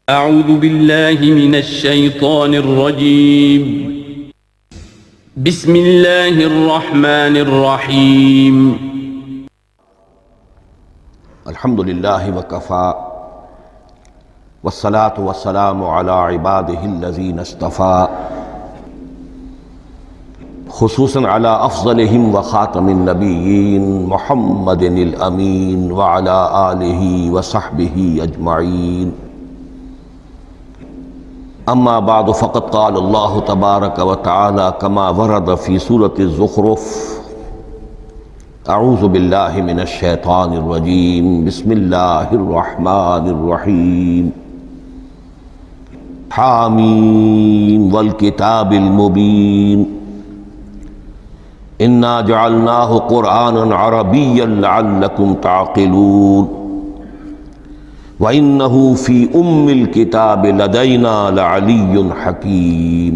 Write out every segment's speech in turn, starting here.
أعوذ بالله من الشيطان الرجيم. بسم الله الرحمن الرحيم. الحمد لله وكفى والصلاة والسلام على عباده الذين اصطفى خصوصا على أفضلهم وخاتم النبيين محمد الأمين وعلى آله وصحبه أجمعين. اما بعد فقد قال الله تبارك وتعالى كما ورد في سورة الزخرف اعوذ بالله من الشيطان الرجيم بسم الله الرحمن الرحيم حامیم والکتاب المبین انا جعلناه قرآنا عربيا لعلكم تعقلون وَإِنَّهُ فِي أُمِّ الْكِتَابِ لَدَيْنَا لَعَلِيٌّ حَكِيمٌ.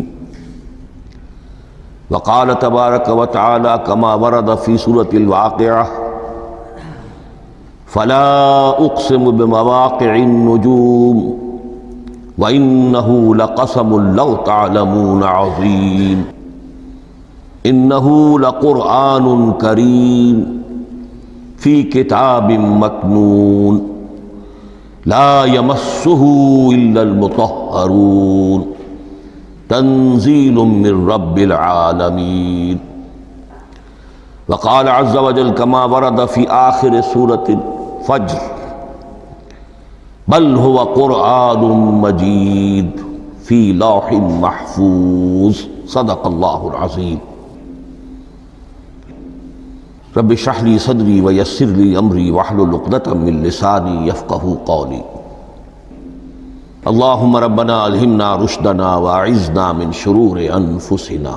وقال تبارك وتعالى كما ورد في سورة الواقعة فلا أقسم بمواقع النجوم وإنه لقسم لو تعلمون عظيم إنه لقرآن كريم في كتاب مكنون لا يمسه إلا المطهرون تنزيل من رب العالمين. وقال عز وجل كما ورد في آخر سورة الفجر بل هو قرآن مجيد في لوح محفوظ صدق الله العظيم. رب اشرح لي صدري ويسر لي امري واحلل عقدة من لساني يفقهوا قولي. اللهم ربنا الهمنا رشدنا واعذنا من شرور انفسنا.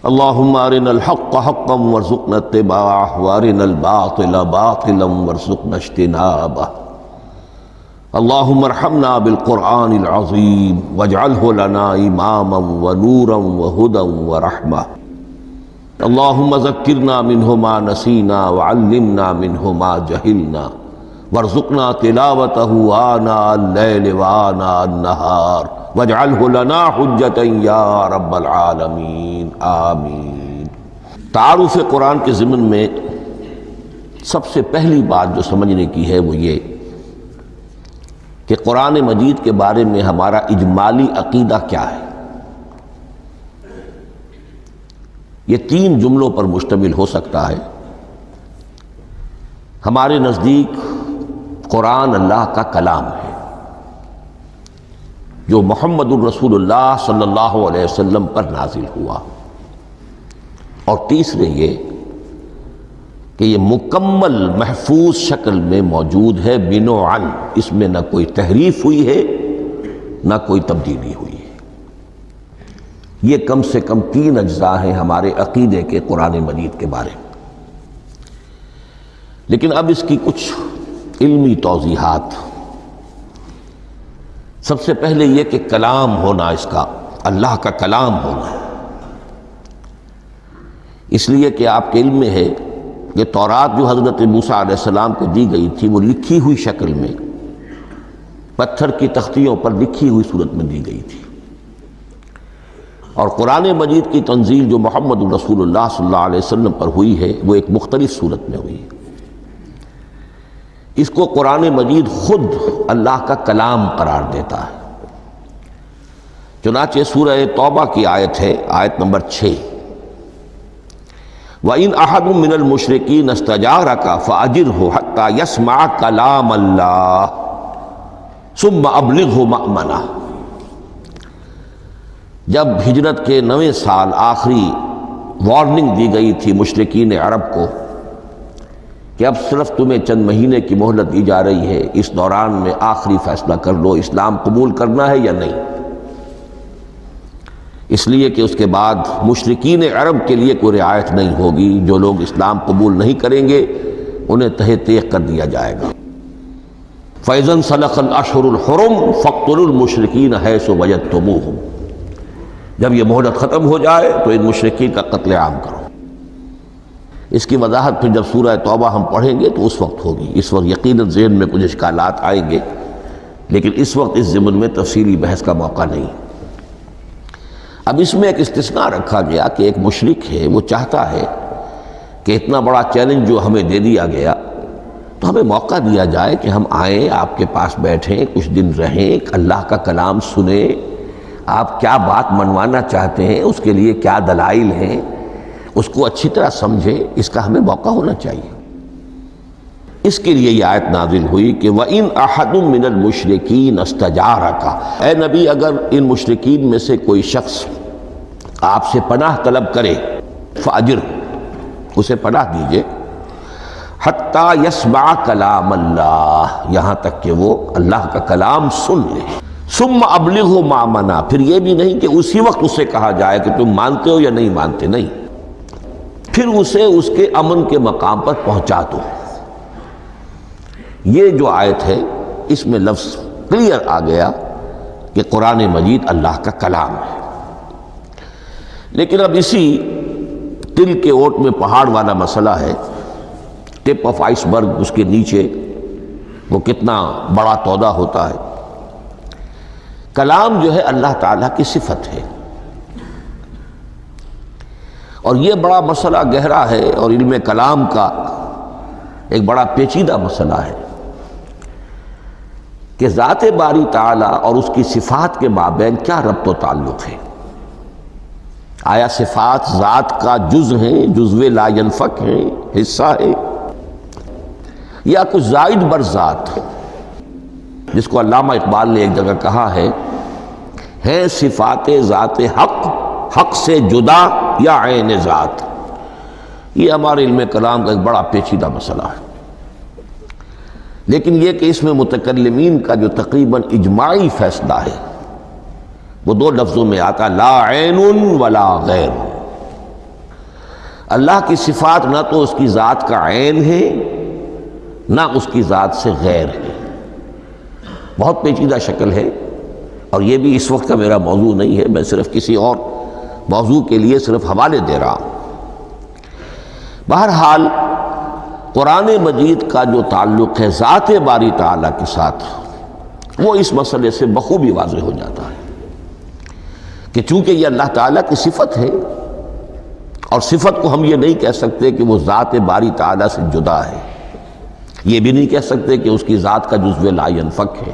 اللهم ارنا الحق حقا وارزقنا اتباعه وارنا الباطل باطلا وارزقنا اجتنابه. اللهم ارحمنا بالقرآن العظيم واجعله لنا اماما ونورا وهدى ورحمة. اللهم ذکرنا منہ ما نسینا وعلمنا منہ ما جہلنا وارزقنا تلاوتہ آناء اللیل وآناء النہار واجعلہ لنا حجتا یا رب العالمین آمین. تعارف قرآن کے ضمن میں سب سے پہلی بات جو سمجھنے کی ہے وہ یہ کہ قرآن مجید کے بارے میں ہمارا اجمالی عقیدہ کیا ہے. یہ 3 جملوں پر مشتمل ہو سکتا ہے. ہمارے نزدیک قرآن اللہ کا کلام ہے جو محمد الرسول اللہ صلی اللہ علیہ وسلم پر نازل ہوا. اور تیسرے یہ کہ یہ مکمل محفوظ شکل میں موجود ہے بنوعاً، اس میں نہ کوئی تحریف ہوئی ہے نہ کوئی تبدیلی ہوئی ہے. یہ کم سے کم 3 اجزاء ہیں ہمارے عقیدے کے قرآن مجید کے بارے میں. لیکن اب اس کی کچھ علمی توضیحات. سب سے پہلے یہ کہ کلام ہونا، اس کا اللہ کا کلام ہونا، اس لیے کہ آپ کے علم میں ہے کہ تورات جو حضرت موسیٰ علیہ السلام کو دی گئی تھی وہ لکھی ہوئی شکل میں پتھر کی تختیوں پر لکھی ہوئی صورت میں دی گئی تھی، اور قرآن مجید کی تنزیل جو محمد رسول اللہ صلی اللہ علیہ وسلم پر ہوئی ہے وہ ایک مختلف صورت میں ہوئی ہے. اس کو قرآن مجید خود اللہ کا کلام قرار دیتا ہے. چنانچہ سورہ توبہ کی آیت ہے، آیت نمبر 6 وَإِنْ أَحَدٌ مِّنَ الْمُشْرِكِينَ اسْتَجَارَكَ فَأَجِرْهُ حَتَّى يَسْمَعَ كَلَامَ اللَّهِ ثُمَّ أَبْلِغْهُ مَأْمَنَهُ. جب ہجرت کے 9ویں سال آخری وارننگ دی گئی تھی مشرکین عرب کو کہ اب صرف تمہیں چند مہینے کی مہلت دی جا رہی ہے، اس دوران میں آخری فیصلہ کر لو اسلام قبول کرنا ہے یا نہیں، اس لیے کہ اس کے بعد مشرکین عرب کے لیے کوئی رعایت نہیں ہوگی، جو لوگ اسلام قبول نہیں کریں گے انہیں تہہ تیغ کر دیا جائے گا۔ فَإِذَا انْسَلَخَ الْأَشْهُرُ الْحُرُمُ فَاقْتُلُوا الْمُشْرِكِينَ حَيْثُ وَجَدتُّمُوهُمْ، جب یہ مہلت ختم ہو جائے تو ان مشرکین کا قتل عام کرو۔ اس کی وضاحت پھر جب سورہ توبہ ہم پڑھیں گے تو اس وقت ہوگی، اس وقت یقیناً ذہن میں کچھ اشکالات آئیں گے، لیکن اس وقت اس ضمن میں تفصیلی بحث کا موقع نہیں۔ اب اس میں ایک استثناء رکھا گیا کہ ایک مشرک ہے، وہ چاہتا ہے کہ اتنا بڑا چیلنج جو ہمیں دے دیا گیا تو ہمیں موقع دیا جائے کہ ہم آئیں، آپ کے پاس بیٹھیں، کچھ دن رہیں، اللہ کا کلام سنیں، آپ کیا بات منوانا چاہتے ہیں، اس کے لیے کیا دلائل ہیں، اس کو اچھی طرح سمجھیں، اس کا ہمیں موقع ہونا چاہیے۔ اس کے لیے یہ آیت نازل ہوئی کہ وَإِنْ أَحَدٌ مِّنَ الْمُشْرِكِينَ اسْتَجَارَكَ، اے نبی اگر ان مشرکین میں سے کوئی شخص آپ سے پناہ طلب کرے فَأَجِرْهُ، اسے پناہ دیجئے، حَتَّى يَسْمَعَ كَلَامَ اللَّهِ، یہاں تک کہ وہ اللہ کا کلام سن لے، ثُمَّ أَبْلِغْهُ مَأْمَنَا، پھر یہ بھی نہیں کہ اسی وقت اسے کہا جائے کہ تم مانتے ہو یا نہیں مانتے، نہیں، پھر اسے اس کے امن کے مقام پر پہنچا دو۔ یہ جو آیت ہے اس میں لفظ کلیئر آ گیا کہ قرآن مجید اللہ کا کلام ہے، لیکن اب اسی تل کے اوٹ میں پہاڑ والا مسئلہ ہے، ٹپ آف آئس برگ، اس کے نیچے وہ کتنا بڑا تودہ ہوتا ہے۔ کلام جو ہے اللہ تعالیٰ کی صفت ہے، اور یہ بڑا مسئلہ گہرا ہے، اور علم کلام کا ایک بڑا پیچیدہ مسئلہ ہے کہ ذات باری تعالیٰ اور اس کی صفات کے مابین کیا ربط و تعلق ہے۔ آیا صفات ذات کا جز ہیں، جزو لا ینفک ہیں، حصہ ہے، یا کچھ زائد بر ذات، جس کو علامہ اقبال نے ایک جگہ کہا ہے صفات ذات حق، حق سے جدا یا عین ذات۔ یہ ہمارے علم کلام کا ایک بڑا پیچیدہ مسئلہ ہے، لیکن یہ کہ اس میں متکلمین کا جو تقریباً اجماعی فیصلہ ہے وہ دو لفظوں میں آتا، لا عین ولا غیر۔ اللہ کی صفات نہ تو اس کی ذات کا عین ہے نہ اس کی ذات سے غیر ہے، بہت پیچیدہ شکل ہے، اور یہ بھی اس وقت کا میرا موضوع نہیں ہے، میں صرف کسی اور موضوع کے لیے صرف حوالے دے رہا ہوں۔ بہرحال قرآن مجید کا جو تعلق ہے ذات باری تعالیٰ کے ساتھ، وہ اس مسئلے سے بخوبی واضح ہو جاتا ہے کہ چونکہ یہ اللہ تعالیٰ کی صفت ہے، اور صفت کو ہم یہ نہیں کہہ سکتے کہ وہ ذات باری تعالیٰ سے جدا ہے، یہ بھی نہیں کہہ سکتے کہ اس کی ذات کا جزو لا ینفک ہے،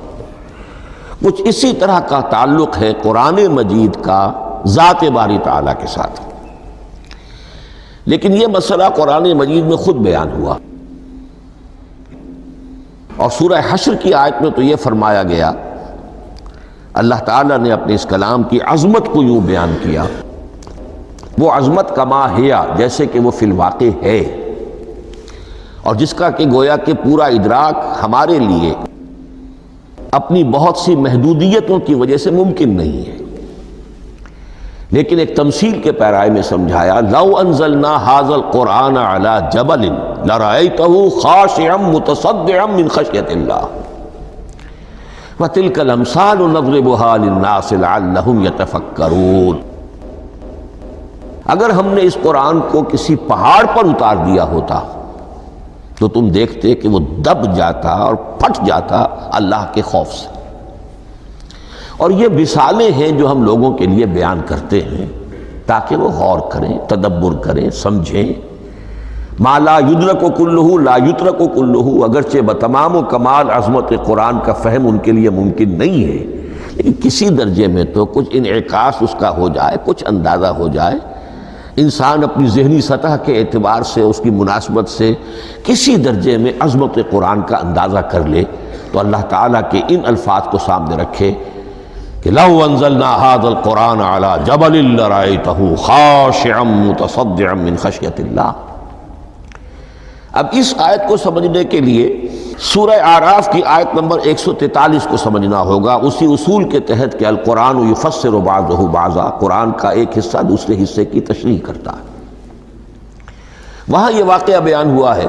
کچھ اسی طرح کا تعلق ہے قرآن مجید کا ذات باری تعالیٰ کے ساتھ۔ لیکن یہ مسئلہ قرآن مجید میں خود بیان ہوا، اور سورہ حشر کی آیت میں تو یہ فرمایا گیا، اللہ تعالیٰ نے اپنے اس کلام کی عظمت کو یوں بیان کیا، وہ عظمت کما ہیا، جیسے کہ وہ فی الواقع ہے، اور جس کا کہ گویا کہ پورا ادراک ہمارے لیے اپنی بہت سی محدودیتوں کی وجہ سے ممکن نہیں ہے، لیکن ایک تمثیل کے پیرائے میں سمجھایا، لو انزلنا ھذا القرآن علی جبل لرأیتہ خاشعا متصدعا من خشیۃ اللہ وتلک الامثال نضربها للناس لعلهم یتفکرون۔ اگر ہم نے اس قرآن کو کسی پہاڑ پر اتار دیا ہوتا تو تم دیکھتے کہ وہ دب جاتا اور پھٹ جاتا اللہ کے خوف سے۔ اور یہ مثالیں ہیں جو ہم لوگوں کے لیے بیان کرتے ہیں تاکہ وہ غور کریں، تدبر کریں، سمجھیں۔ ما لا یدرک کلہ لا یترک کلہ، اگرچہ بتمام و کمال عظمت قرآن کا فہم ان کے لیے ممکن نہیں ہے، لیکن کسی درجے میں تو کچھ انعکاس اس کا ہو جائے، کچھ اندازہ ہو جائے، انسان اپنی ذہنی سطح کے اعتبار سے، اس کی مناسبت سے کسی درجے میں عظمت قرآن کا اندازہ کر لے، تو اللہ تعالیٰ کے ان الفاظ کو سامنے رکھے کہ لو انزلنا ھذا القرآن علی جبل لرأیتہ خاشعا متصدعا من خشیۃ اللہ۔ اب اس آیت کو سمجھنے کے لیے سورہ اعراف کی آیت نمبر 143 کو سمجھنا ہوگا، اسی اصول کے تحت کہ القرآن یفسر بعضہ بعضا، قرآن کا ایک حصہ دوسرے حصے کی تشریح کرتا ہے۔ وہاں یہ واقعہ بیان ہوا ہے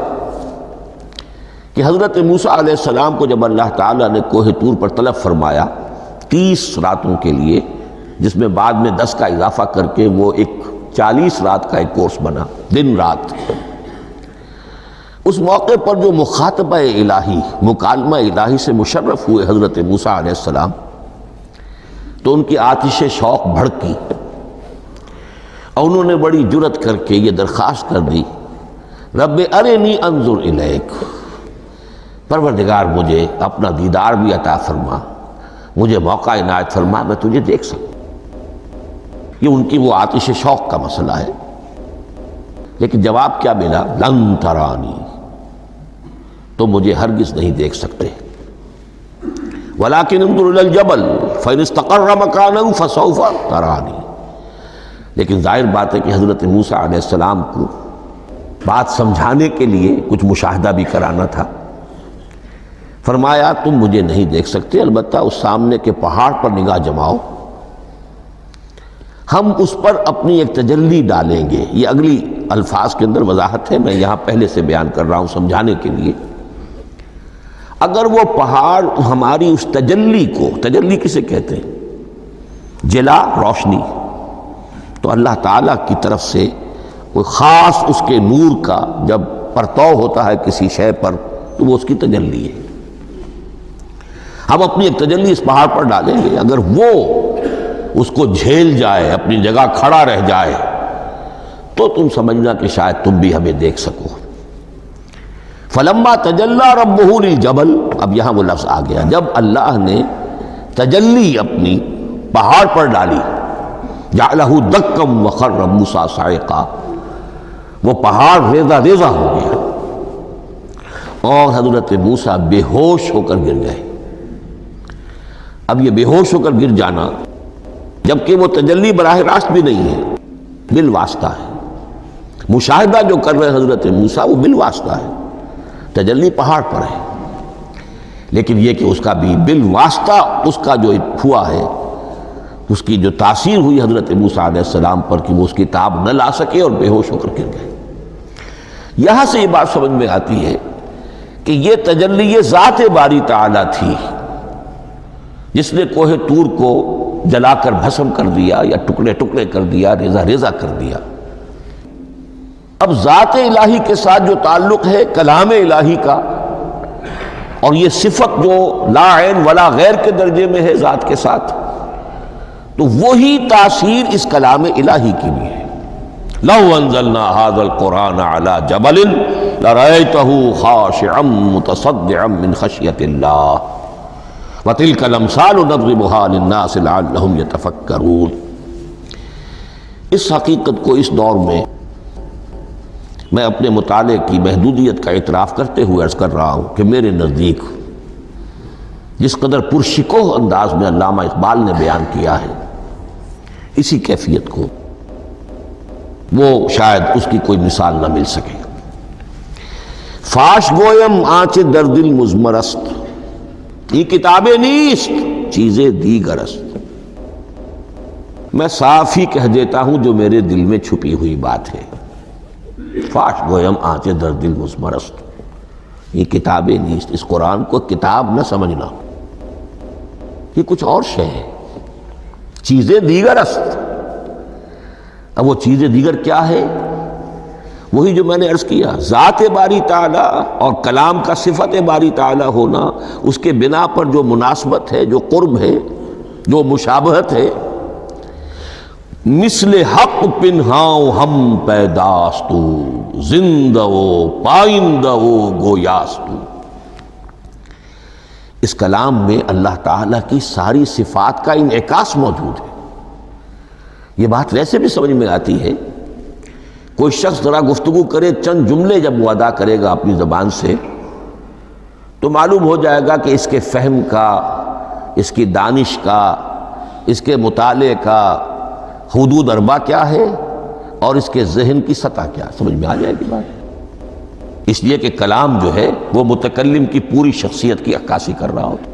کہ حضرت موسیٰ علیہ السلام کو جب اللہ تعالیٰ نے کوہ طور پر طلب فرمایا 30 راتوں کے لیے، جس میں بعد میں 10 کا اضافہ کر کے وہ ایک 40 رات کا ایک کورس بنا، دن رات، اس موقع پر جو مخاطبہ الہی، مکالمہ الہی سے مشرف ہوئے حضرت موسیٰ علیہ السلام، تو ان کی آتش شوق بھڑکی اور انہوں نے بڑی جرأت کر کے یہ درخواست کر دی، رب ارنی انظر الیک، پروردگار مجھے اپنا دیدار بھی عطا فرما، مجھے موقع عنایت فرما، میں تجھے دیکھ سکوں۔ یہ ان کی وہ آتش شوق کا مسئلہ ہے، لیکن جواب کیا ملا؟ لن ترانی، تو مجھے ہرگز نہیں دیکھ سکتے، ولیکن انظر الی الجبل فإن استقر مکانہ فسوف ترانی۔ لیکن ظاہر بات ہے کہ حضرت موسیٰ علیہ السلام کو بات سمجھانے کے لیے کچھ مشاہدہ بھی کرانا تھا۔ فرمایا تم مجھے نہیں دیکھ سکتے، البتہ اس سامنے کے پہاڑ پر نگاہ جماؤ، ہم اس پر اپنی ایک تجلی ڈالیں گے۔ یہ اگلی الفاظ کے اندر وضاحت ہے، میں یہاں پہلے سے بیان کر رہا ہوں سمجھانے کے لیے۔ اگر وہ پہاڑ ہماری اس تجلی کو، تجلی کسے کہتے ہیں؟ جلا، روشنی، تو اللہ تعالیٰ کی طرف سے کوئی خاص اس کے نور کا جب پرتو ہوتا ہے کسی شے پر تو وہ اس کی تجلی ہے۔ ہم اپنی ایک تجلی اس پہاڑ پر ڈالیں گے، اگر وہ اس کو جھیل جائے، اپنی جگہ کھڑا رہ جائے، تو تم سمجھنا کہ شاید تم بھی ہمیں دیکھ سکو۔ فلما تجلی ربہ للجبل، اب یہاں وہ لفظ آ گیا، جب اللہ نے تجلی اپنی پہاڑ پر ڈالی، جعلہ دکا وخر موسیٰ صعقا، وہ پہاڑ ریزہ ریزہ ہو گیا اور حضرت موسیٰ بے ہوش ہو کر گر گئے۔ اب یہ بے ہوش ہو کر گر جانا، جبکہ وہ تجلی براہ راست بھی نہیں ہے، بالواسطہ ہے۔ مشاہدہ جو کر رہے حضرت موسیٰ وہ بالواسطہ ہے، تجلی پہاڑ پر ہے، لیکن یہ کہ اس کا بھی بالواسطہ اس کا جو ہوا ہے، اس کی جو تاثیر ہوئی حضرت موسیٰ علیہ السلام پر کہ وہ اس کی تاب نہ لا سکے اور بے ہوش ہو کر گر گئے۔ یہاں سے یہ بات سمجھ میں آتی ہے کہ یہ تجلی ذات باری تعالیٰ تھی جس نے کوہ طور کو جلا کر بھسم کر دیا یا ٹکڑے ٹکڑے کر دیا، ریزہ ریزہ کر دیا۔ اب ذات الہی کے ساتھ جو تعلق ہے کلام الہی کا، اور یہ صفت جو لا عین ولا غیر کے درجے میں ہے ذات کے ساتھ، تو وہی تاثیر اس کلام الہی کی بھی ہے۔ لو انزلنا هذا القرآن على جبل لرأيته خاشعا متصدعا من خشية الله وتلك الامثال نضربها للناس لعلهم يتفكرون۔ اس حقیقت کو اس دور میں میں اپنے مطالعے کی محدودیت کا اعتراف کرتے ہوئے عرض کر رہا ہوں کہ میرے نزدیک جس قدر پرشکوہ انداز میں علامہ اقبال نے بیان کیا ہے، اسی کیفیت کو وہ شاید اس کی کوئی مثال نہ مل سکے۔ فاش گویم آنچ در دل مزمرست، یہ کتابیں نیست چیزیں دیگرست، میں صاف ہی کہہ دیتا ہوں جو میرے دل میں چھپی ہوئی بات ہے۔ فاش گویم آنچ در دل مزمرست، یہ کتابیں نیست، اس قرآن کو کتاب نہ سمجھنا، یہ کچھ اور شے ہے، چیزیں دیگرست۔ اب وہ چیزیں دیگر کیا ہے؟ وہی جو میں نے عرض کیا، ذات باری تعالیٰ اور کلام کا صفت باری تعالیٰ ہونا، اس کے بنا پر جو مناسبت ہے، جو قرب ہے، جو مشابہت ہے۔ مثل حق پنہاؤ ہم پیداستو، زندہ و پائندہ و گویاستو۔ اس کلام میں اللہ تعالیٰ کی ساری صفات کا انعکاس موجود ہے۔ یہ بات ویسے بھی سمجھ میں آتی ہے، کوئی شخص ذرا گفتگو کرے، چند جملے جب وہ ادا کرے گا اپنی زبان سے، تو معلوم ہو جائے گا کہ اس کے فہم کا، اس کی دانش کا، اس کے مطالعے کا حدود اربع کیا ہے اور اس کے ذہن کی سطح کیا، سمجھ میں آ جائے گی بات۔ اس لیے کہ کلام جو ہے وہ متکلم کی پوری شخصیت کی عکاسی کر رہا ہوتا.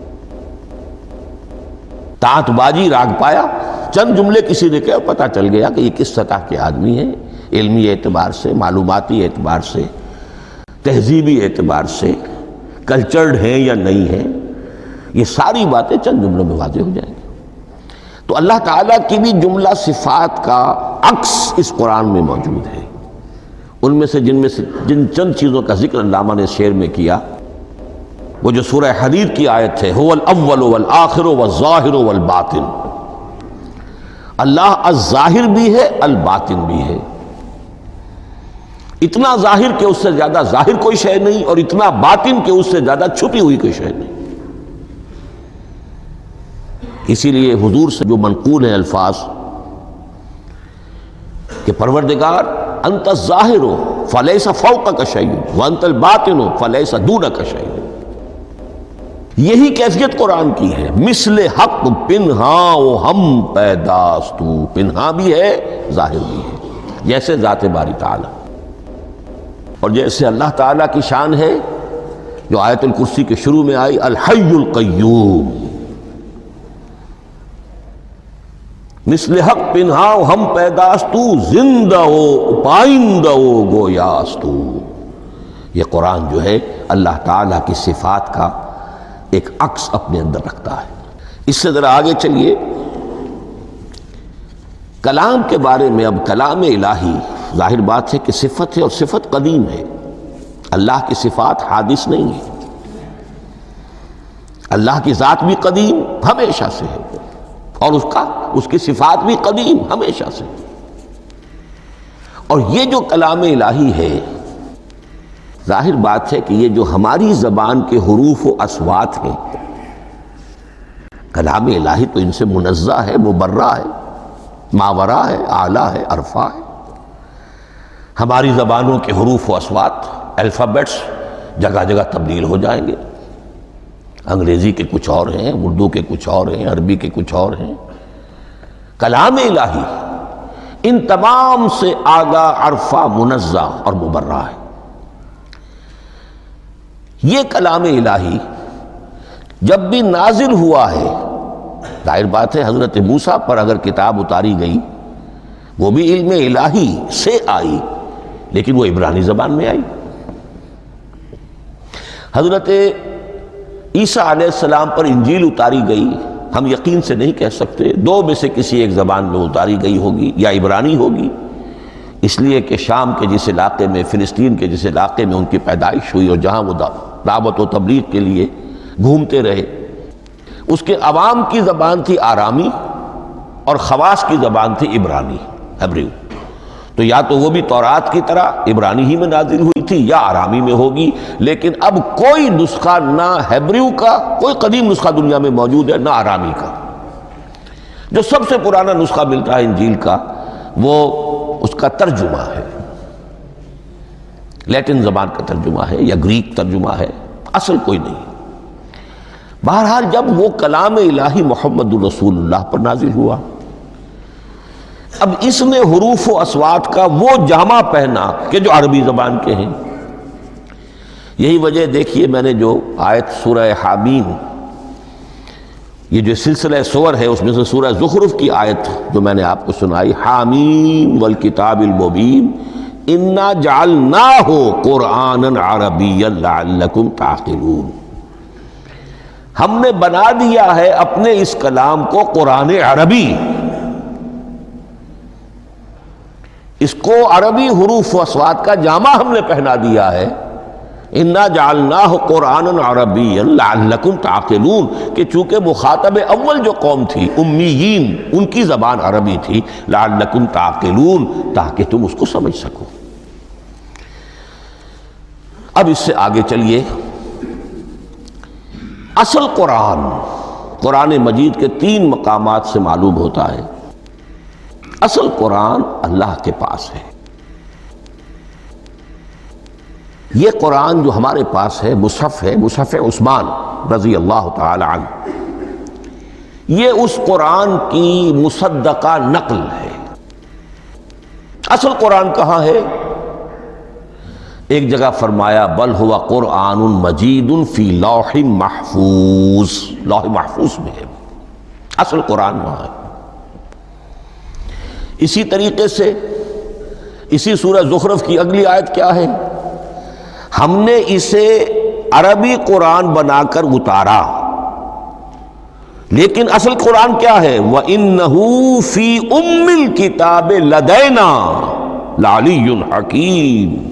تانت بازی راگ پایا، چند جملے کسی نے کہا، پتہ چل گیا کہ یہ کس سطح کے آدمی ہیں، علمی اعتبار سے، معلوماتی اعتبار سے، تہذیبی اعتبار سے، کلچرڈ ہیں یا نہیں ہیں. یہ ساری باتیں چند جملوں میں واضح ہو جائیں گی. تو اللہ تعالیٰ کی بھی جملہ صفات کا عکس اس قرآن میں موجود ہے. ان میں سے جن چند چیزوں کا ذکر علامہ نے شعر میں کیا، وہ جو سورہ حدید کی آیت ہے، هو الاول والآخر والظاہر والباطن. اللہ الظاہر بھی ہے، الباطن بھی ہے. اتنا ظاہر کہ اس سے زیادہ ظاہر کوئی شے نہیں، اور اتنا باطن کہ اس سے زیادہ چھپی ہوئی کوئی شے نہیں. اسی لیے حضور سے جو منقول ہیں الفاظ کہ پروردگار انت الظاہر فلیس فوقک شیء وانت الباطن فلیس دونک شیء. یہی کیفیت قرآن کی ہے. مثل حق پنہاں و ہم پیداستو، پنہاں بھی ہے ظاہر بھی ہے، جیسے ذات باری تعالی. اور جیسے اللہ تعالیٰ کی شان ہے جو آیت الکرسی کے شروع میں آئی، الحی القیوم. مثل حق پنہاں و ہم پیداستو، زندہ و پائندہ و گویاستو. یہ قرآن جو ہے اللہ تعالیٰ کی صفات کا ایک عکس اپنے اندر رکھتا ہے. اس سے ذرا آگے چلیے. کلام کے بارے میں، اب کلام الہی ظاہر بات ہے کہ صفت ہے، اور صفت قدیم ہے. اللہ کی صفات حادث نہیں ہے. اللہ کی ذات بھی قدیم ہمیشہ سے ہے، اور اس کی صفات بھی قدیم ہمیشہ سے. اور یہ جو کلام الہی ہے، ظاہر بات ہے کہ یہ جو ہماری زبان کے حروف و اصوات ہیں، کلام الہی تو ان سے منزہ ہے، مبرہ ہے، ماورا ہے، اعلیٰ ہے، عرفہ ہے. ہماری زبانوں کے حروف و اصوات، الفابیٹس جگہ جگہ تبدیل ہو جائیں گے. انگریزی کے کچھ اور ہیں، اردو کے کچھ اور ہیں، عربی کے کچھ اور ہیں. کلام الہی ان تمام سے آگاہ، عرفہ، منزہ اور مبرہ ہے. یہ کلام الہی جب بھی نازل ہوا ہے، ظاہر بات ہے حضرت موسیٰ پر اگر کتاب اتاری گئی وہ بھی علم الہی سے آئی، لیکن وہ عبرانی زبان میں آئی. حضرت عیسیٰ علیہ السلام پر انجیل اتاری گئی، ہم یقین سے نہیں کہہ سکتے، دو میں سے کسی ایک زبان میں اتاری گئی ہوگی، یا عبرانی ہوگی، اس لیے کہ شام کے جس علاقے میں، فلسطین کے جس علاقے میں ان کی پیدائش ہوئی اور جہاں وہ دعوت و تبلیغ کے لیے گھومتے رہے، اس کے عوام کی زبان تھی آرامی، اور خواص کی زبان تھی عبرانی، ہیبریو. تو یا تو وہ بھی تورات کی طرح عبرانی ہی میں نازل ہوئی تھی، یا آرامی میں ہوگی. لیکن اب کوئی نسخہ نہ ہیبریو کا، کوئی قدیم نسخہ دنیا میں موجود ہے، نہ آرامی کا. جو سب سے پرانا نسخہ ملتا ہے انجیل کا، وہ اس کا ترجمہ ہے، لیٹن زبان کا ترجمہ ہے یا گریک ترجمہ ہے، اصل کوئی نہیں. بہرحال جب وہ کلام الہی محمد الرسول اللہ پر نازل ہوا، اب اس نے حروف و اصوات کا وہ جامہ پہنا کہ جو عربی زبان کے ہیں. یہی وجہ دیکھیے، میں نے جو آیت سورہ حامیم، یہ جو سلسلہ سور ہے اس میں سے سورہ زخرف کی آیت جو میں نے آپ کو سنائی، حامیم والکتاب المبین انا جعلناہ قرآنا عربیا لعلکم تعقلون. ہم نے بنا دیا ہے اپنے اس کلام کو قرآن عربی، اس کو عربی حروف و اصوات کا جامہ ہم نے پہنا دیا ہے. انا جعلناہ قرآنا عربیا لعلکم تعقلون، کہ چونکہ مخاطب اول جو قوم تھی امیین، ان کی زبان عربی تھی، لعلکم تعقلون، تاکہ تم اس کو سمجھ سکو. اب اس سے آگے چلیے. اصل قرآن مجید کے 3 مقامات سے معلوم ہوتا ہے. اصل قرآن اللہ کے پاس ہے. یہ قرآن جو ہمارے پاس ہے مصحف عثمان رضی اللہ تعالی عنہ، یہ اس قرآن کی مصدقہ نقل ہے. اصل قرآن کہاں ہے؟ ایک جگہ فرمایا بل ہوا قرآن مجید فی لوح محفوظ، لوح محفوظ میں ہے، اصل قرآن وہاں ہے۔ اسی طریقے سے اسی سورہ زخرف کی اگلی آیت کیا ہے؟ ہم نے اسے عربی قرآن بنا کر اتارا، لیکن اصل قرآن کیا ہے؟ وَإِنَّهُ فِي أُمِّ الْكِتَابِ لَدَيْنَا لَعَلِيٌّ حَكِيمٌ،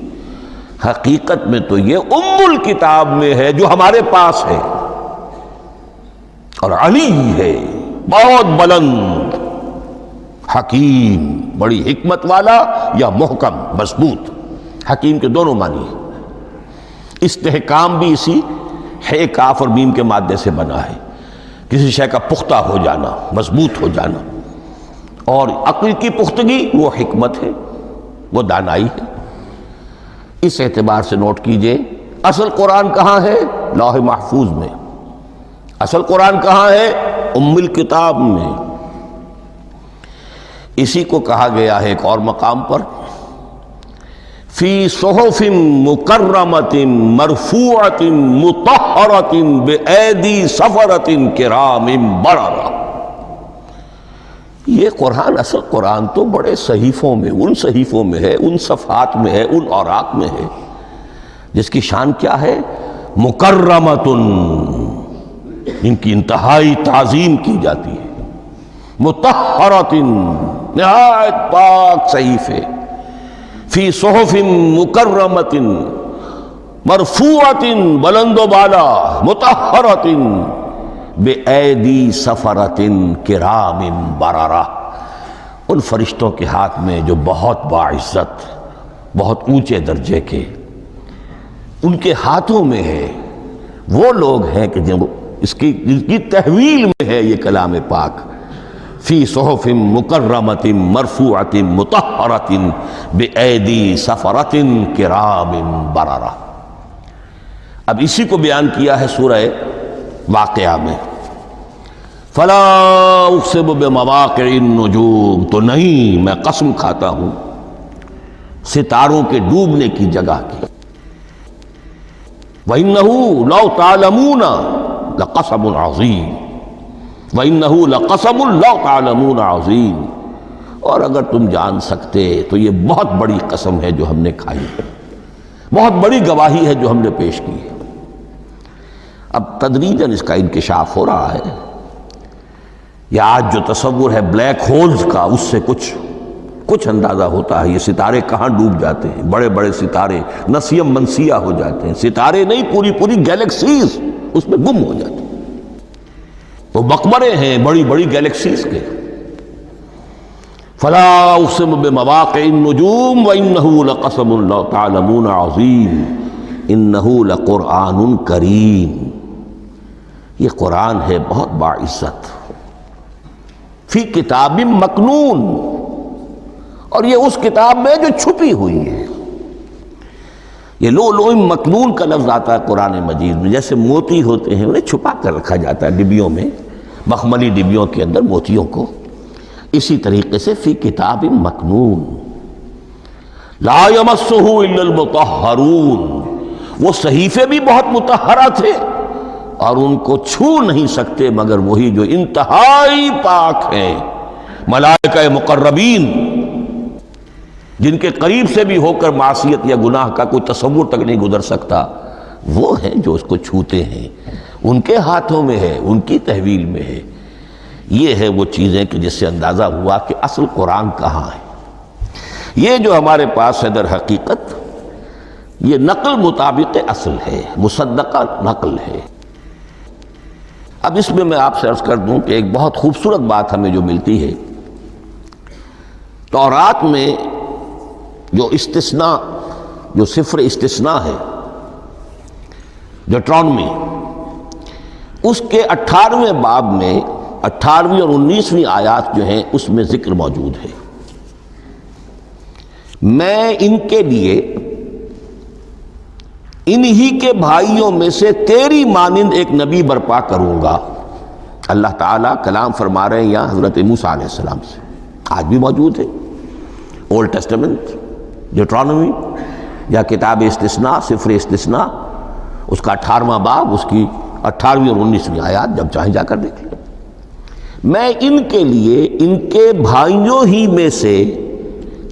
حقیقت میں تو یہ ام الکتاب میں ہے جو ہمارے پاس ہے، اور علی ہے بہت بلند، حکیم بڑی حکمت والا، یا محکم مضبوط۔ حکیم کے دونوں معنی ہیں۔ استحکام بھی اسی ہے کاف اور میم کے مادے سے بنا ہے، کسی شے کا پختہ ہو جانا، مضبوط ہو جانا، اور عقل کی پختگی وہ حکمت ہے، وہ دانائی ہے۔ اس اعتبار سے نوٹ کیجئے اصل قرآن کہاں ہے؟ لوح محفوظ میں۔ اصل قرآن کہاں ہے؟ ام الکتاب میں۔ اسی کو کہا گیا ہے ایک اور مقام پر فی صحف مکرمۃ مرفوعۃ مطہرۃ بایدی سفرۃ کرام بررہ۔ یہ قرآن، اصل قرآن تو بڑے صحیفوں میں، ان صحیفوں میں ہے، ان صفحات میں ہے، ان اوراق میں ہے، جس کی شان کیا ہے؟ مکرمۃ، ان کی انتہائی تعظیم کی جاتی ہے، مطہرۃ، نہایت پاک صحیفے، فی صحف مکرمۃ مرفوعۃ، بلند و بالا، مطہرۃ بِأَيْدِي سَفَرَةٍ كِرَامٍ بَرَرَةٍ، ان فرشتوں کے ہاتھ میں جو بہت باعزت، بہت اونچے درجے کے، ان کے ہاتھوں میں ہے۔ وہ لوگ ہیں کہ جن کی تحویل میں ہے یہ کلام پاک، فی صحف مکرمۃ مرفوعۃ مطہرۃ بِأَيْدِي سَفَرَةٍ كِرَامٍ بَرَرَةٍ۔ اب اسی کو بیان کیا ہے سورہ واقعہ میں، فلا اقسم بمواقع النجوم، تو نہیں، میں قسم کھاتا ہوں ستاروں کے ڈوبنے کی جگہ کی۔ وَإِنَّهُ لَوْ تَعْلَمُونَ لَقَسَمٌ عَظِيمٌ، وَإِنَّهُ لَقَسَمٌ لَوْ تَعْلَمُونَ عَظِيمٌ، اور اگر تم جان سکتے تو یہ بہت بڑی قسم ہے جو ہم نے کھائی ہے، بہت بڑی گواہی ہے جو ہم نے پیش کی ہے۔ اب تدریجاً اس کا انکشاف ہو رہا ہے۔ یہ آج جو تصور ہے بلیک ہولز کا، اس سے کچھ اندازہ ہوتا ہے۔ یہ ستارے کہاں ڈوب جاتے ہیں، بڑے بڑے ستارے نسیم منسیہ ہو جاتے ہیں، ستارے نہیں، پوری گیلیکسیز اس میں گم ہو جاتے ہیں۔ وہ مقبرے ہیں بڑی بڑی گیلیکسیز کے۔ فلا اقسم بمواقع النجوم وانه لقسم لو تعلمون عظیم انه لقرآن کریم، یہ قرآن ہے بہت باعزت، فی کتاب مکنون، اور یہ اس کتاب میں جو چھپی ہوئی ہے۔ یہ لؤلؤ مکنون کا لفظ آتا ہے قرآن مجید میں، جیسے موتی ہوتے ہیں انہیں چھپا کر رکھا جاتا ہے ڈبیوں میں، مخملی ڈبیوں کے اندر موتیوں کو، اسی طریقے سے فی کتاب مکنون، لا یمسہ الا المطہرون، وہ صحیفے بھی بہت مطہرہ تھے اور ان کو چھو نہیں سکتے مگر وہی جو انتہائی پاک ہیں، ملائکہ مقربین، جن کے قریب سے بھی ہو کر معصیت یا گناہ کا کوئی تصور تک نہیں گزر سکتا، وہ ہیں جو اس کو چھوتے ہیں، ان کے ہاتھوں میں ہے، ان کی تحویل میں ہے۔ یہ ہے وہ چیزیں کہ جس سے اندازہ ہوا کہ اصل قرآن کہاں ہے۔ یہ جو ہمارے پاس ہے در حقیقت یہ نقل مطابق اصل ہے، مصدقہ نقل ہے۔ اب اس میں آپ سے عرض کر دوں کہ ایک بہت خوبصورت بات ہمیں جو ملتی ہے، تورات میں جو استثناء، جو صفر استثناء ہے، ڈیوٹرانومی، اس کے 18ویں باب میں 18ویں اور 19ویں آیات جو ہیں اس میں ذکر موجود ہے، میں ان کے لیے انہی کے بھائیوں میں سے تیری مانند ایک نبی برپا کروں گا۔ اللہ تعالیٰ کلام فرما رہے ہیں یہاں حضرت موسیٰ علیہ السلام سے، آج بھی موجود ہے، اولڈ ٹیسٹمنٹ، ڈیوٹرانومی، یا کتاب استثناء سفر استثناء اس کا 18واں باب اس کی 18ویں اور 19ویں آیات جب چاہیں جا کر دیکھ لیں۔ میں ان کے لیے ان کے بھائیوں ہی میں سے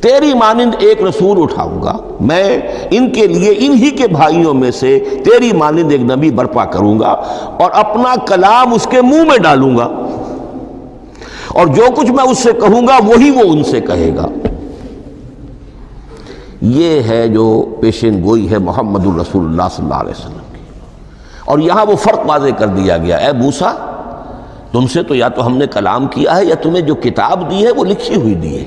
تیری مانند ایک رسول اٹھاؤں گا، میں ان کے لیے انہی کے بھائیوں میں سے تیری مانند ایک نبی برپا کروں گا اور اپنا کلام اس کے منہ میں ڈالوں گا، اور جو کچھ میں اس سے کہوں گا وہی وہ ان سے کہے گا۔ یہ ہے جو پیشین گوئی ہے محمد الرسول اللہ صلی اللہ علیہ وسلم کی۔ اور یہاں وہ فرق واضح کر دیا گیا، اے موسیٰ تم سے تو یا تو ہم نے کلام کیا ہے یا تمہیں جو کتاب دی ہے وہ لکھی ہوئی دی ہے،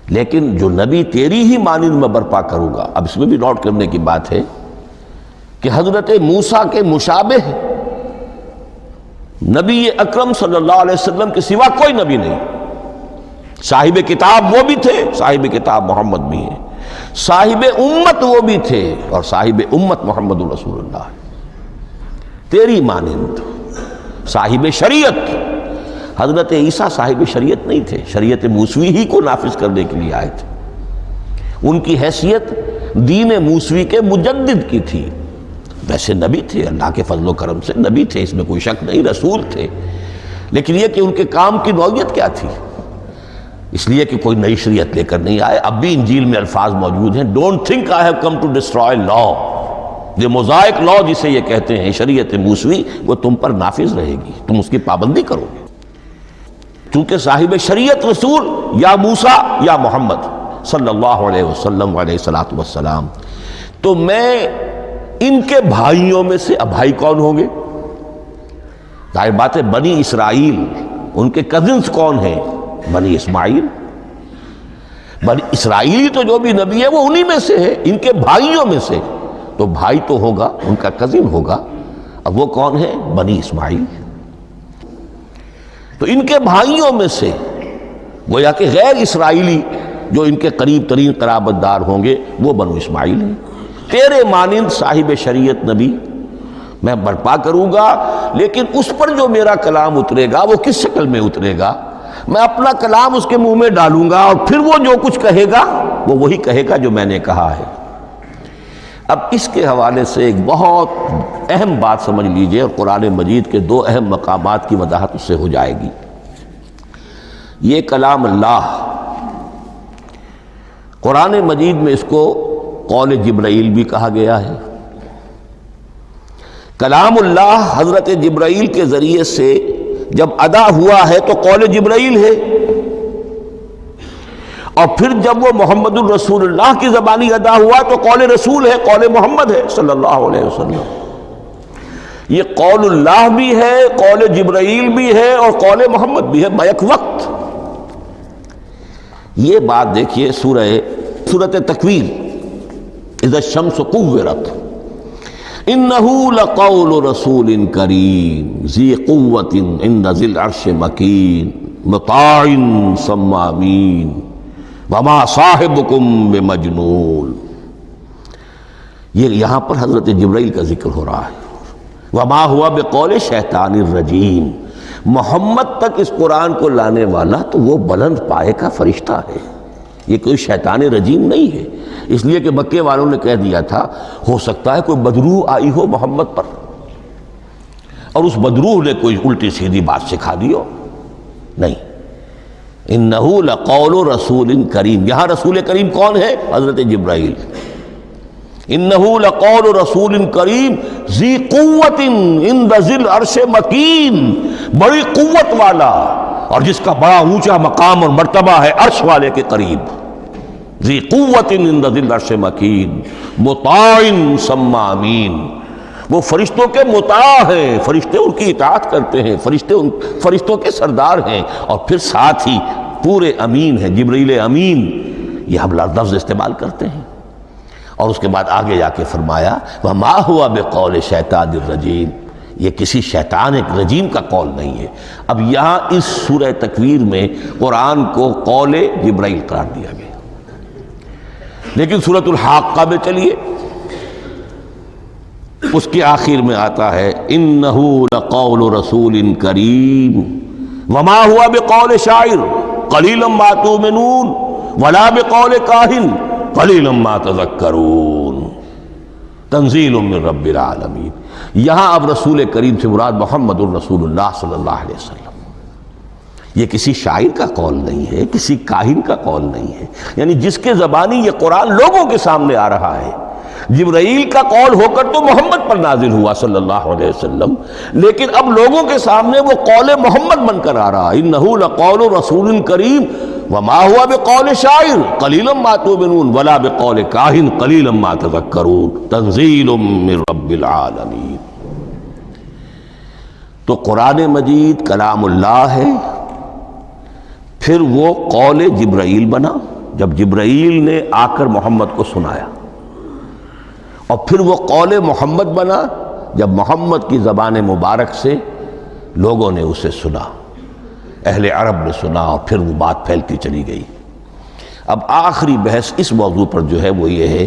لیکن جو نبی تیری ہی مانند میں برپا کروں گا۔ اب اس میں بھی نوٹ کرنے کی بات ہے کہ حضرت موسیٰ کے مشابہ نبی اکرم صلی اللہ علیہ وسلم کے سوا کوئی نبی نہیں۔ صاحب کتاب وہ بھی تھے، صاحب کتاب محمد بھی ہیں، صاحب امت وہ بھی تھے، اور صاحب امت محمد الرسول اللہ ہے تیری مانند۔ صاحب شریعت، حضرت عیسیٰ صاحب شریعت نہیں تھے، شریعت موسوی ہی کو نافذ کرنے کے لیے آئے تھے۔ ان کی حیثیت دین موسوی کے مجدد کی تھی، ویسے نبی تھے، اللہ کے فضل و کرم سے نبی تھے، اس میں کوئی شک نہیں، رسول تھے، لیکن یہ کہ ان کے کام کی نوعیت کیا تھی؟ اس لیے کہ کوئی نئی شریعت لے کر نہیں آئے۔ اب بھی انجیل میں الفاظ موجود ہیں، don't think I have come to destroy law, یہ موزائک لا جسے یہ کہتے ہیں، شریعت موسوی، وہ تم پر نافذ رہے گی، تم اس کی پابندی کرو گے، چونکہ صاحب شریعت رسول یا موسیٰ یا محمد صلی اللہ علیہ وسلم علیہ الصلوۃ والسلام۔ تو میں ان کے بھائیوں میں سے، اب بھائی کون ہوں گے؟ ظاہر بات ہے بنی اسرائیل، ان کے کزنز کون ہیں؟ بنی اسماعیل۔ بنی اسرائیلی تو جو بھی نبی ہے وہ انہی میں سے ہے، ان کے بھائیوں میں سے، تو بھائی تو ہوگا، ان کا کزن ہوگا، اب وہ کون ہے؟ بنی اسماعیل۔ تو ان کے بھائیوں میں سے گویا کہ غیر اسرائیلی جو ان کے قریب ترین قرابت دار ہوں گے وہ بنو اسماعیل ہیں۔ تیرے مانند صاحب شریعت نبی میں برپا کروں گا، لیکن اس پر جو میرا کلام اترے گا وہ کس شکل میں اترے گا؟ میں اپنا کلام اس کے منہ میں ڈالوں گا، اور پھر وہ جو کچھ کہے گا وہ وہی کہے گا جو میں نے کہا ہے۔ اب اس کے حوالے سے ایک بہت اہم بات سمجھ لیجئے، اور قرآن مجید کے 2 اہم مقامات کی وضاحت اس سے ہو جائے گی۔ یہ کلام اللہ، قرآن مجید میں اس کو قول جبرائیل بھی کہا گیا ہے۔ کلام اللہ حضرت جبرائیل کے ذریعے سے جب ادا ہوا ہے تو قول جبرائیل ہے، اور پھر جب وہ محمد الرسول اللہ کی زبانی ادا ہوا تو قول رسول ہے، قول محمد ہے صلی اللہ علیہ وسلم۔ یہ قول اللہ بھی ہے، قول جبرائیل بھی ہے، اور قول محمد بھی ہے بیک وقت۔ یہ بات دیکھیے سورۃ تکویر، اذا الشمس کورت، انہ لقول رسول کریم ذی قوت عند ذی العرش مکین مطاع ثم امین وما صاحبکم بمجنون۔ یہ یہاں پر حضرت جبرائیل کا ذکر ہو رہا ہے۔ وما ہوا بقول شیطان الرجیم، محمد تک اس قرآن کو لانے والا تو وہ بلند پائے کا فرشتہ ہے، یہ کوئی شیطان رجیم نہیں ہے، اس لیے کہ مکے والوں نے کہہ دیا تھا ہو سکتا ہے کوئی بدروح آئی ہو محمد پر، اور اس بدروح نے کوئی الٹی سیدھی بات سکھا دی ہو، نہیں۔ انہ لقول رسول کریم، یہاں رسول کریم کون ہے؟ حضرت جبرائیل۔ انہ لقول رسول کریم ذی قوت عند ذی العرش مکین، بڑی قوت والا اور جس کا بڑا اونچا مقام اور مرتبہ ہے عرش والے کے قریب۔ ذی قوت عند ذی العرش مکین مطاع ثم امین، وہ فرشتوں کے مطاع ہیں، فرشتے ان کی اطاعت کرتے ہیں، فرشتوں کے سردار ہیں، اور پھر ساتھ ہی پورے امین ہیں، جبرائیل امین، یہ ہم لفظ استعمال کرتے ہیں۔ اور اس کے بعد آگے جا کے فرمایا وما ہوا بقول شیطان الرجیم، یہ کسی شیطان ایک رجیم کا قول نہیں ہے۔ اب یہاں اس سورہ تکویر میں قرآن کو قول جبرائیل قرار دیا گیا، لیکن سورۃ الحاقہ میں چلیے اس کے آخر میں آتا ہے انہ لقول رسول کریم وما ہوا بقول شاعر قلیلا ما تؤمنون ولا بقول کاہن قلیلا ما تذکرون تنزیل من رب العالمین۔ یہاں اب رسول کریم سے مراد محمد الرسول اللہ صلی اللہ علیہ وسلم۔ یہ کسی شاعر کا قول نہیں ہے، کسی کاہن کا قول نہیں ہے، یعنی جس کے زبانی یہ قرآن لوگوں کے سامنے آ رہا ہے۔ جبرائیل کا قول ہو کر تو محمد پر نازل ہوا صلی اللہ علیہ وسلم، لیکن اب لوگوں کے سامنے وہ قول محمد بن کر آ رہا ہے۔ انہ لقول رسول کریم وما هو بقول شاعر قلیلا ما تؤمنون ولا بقول کاہن قلیلا ما تذکرون تنزیل من رب العالمین۔ تو قرآن مجید کلام اللہ ہے، پھر وہ قول جبرائیل بنا جب جبرائیل نے آ کر محمد کو سنایا، اور پھر وہ قول محمد بنا جب محمد کی زبان مبارک سے لوگوں نے اسے سنا، اہل عرب نے سنا، اور پھر وہ بات پھیلتی چلی گئی۔ اب آخری بحث اس موضوع پر جو ہے وہ یہ ہے،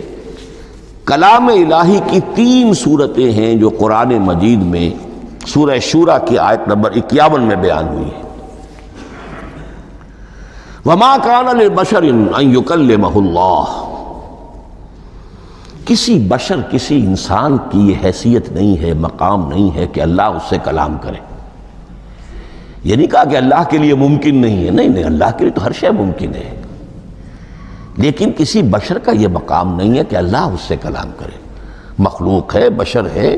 کلام الہی کی 3 صورتیں ہیں جو قرآن مجید میں سورہ شورى کی آیت نمبر 51 میں بیان ہوئی ہے۔ وَمَا كَانَ لِبَشَرٍ أَن يُكَلِّمَهُ اللَّهُ، کسی بشر، کسی انسان کی یہ حیثیت نہیں ہے، مقام نہیں ہے کہ اللہ اس سے کلام کرے۔ یہ نہیں کہا کہ اللہ کے لیے ممکن نہیں ہے، نہیں، اللہ کے لیے تو ہر شے ممکن ہے، لیکن کسی بشر کا یہ مقام نہیں ہے کہ اللہ اس سے کلام کرے۔ مخلوق ہے، بشر ہے۔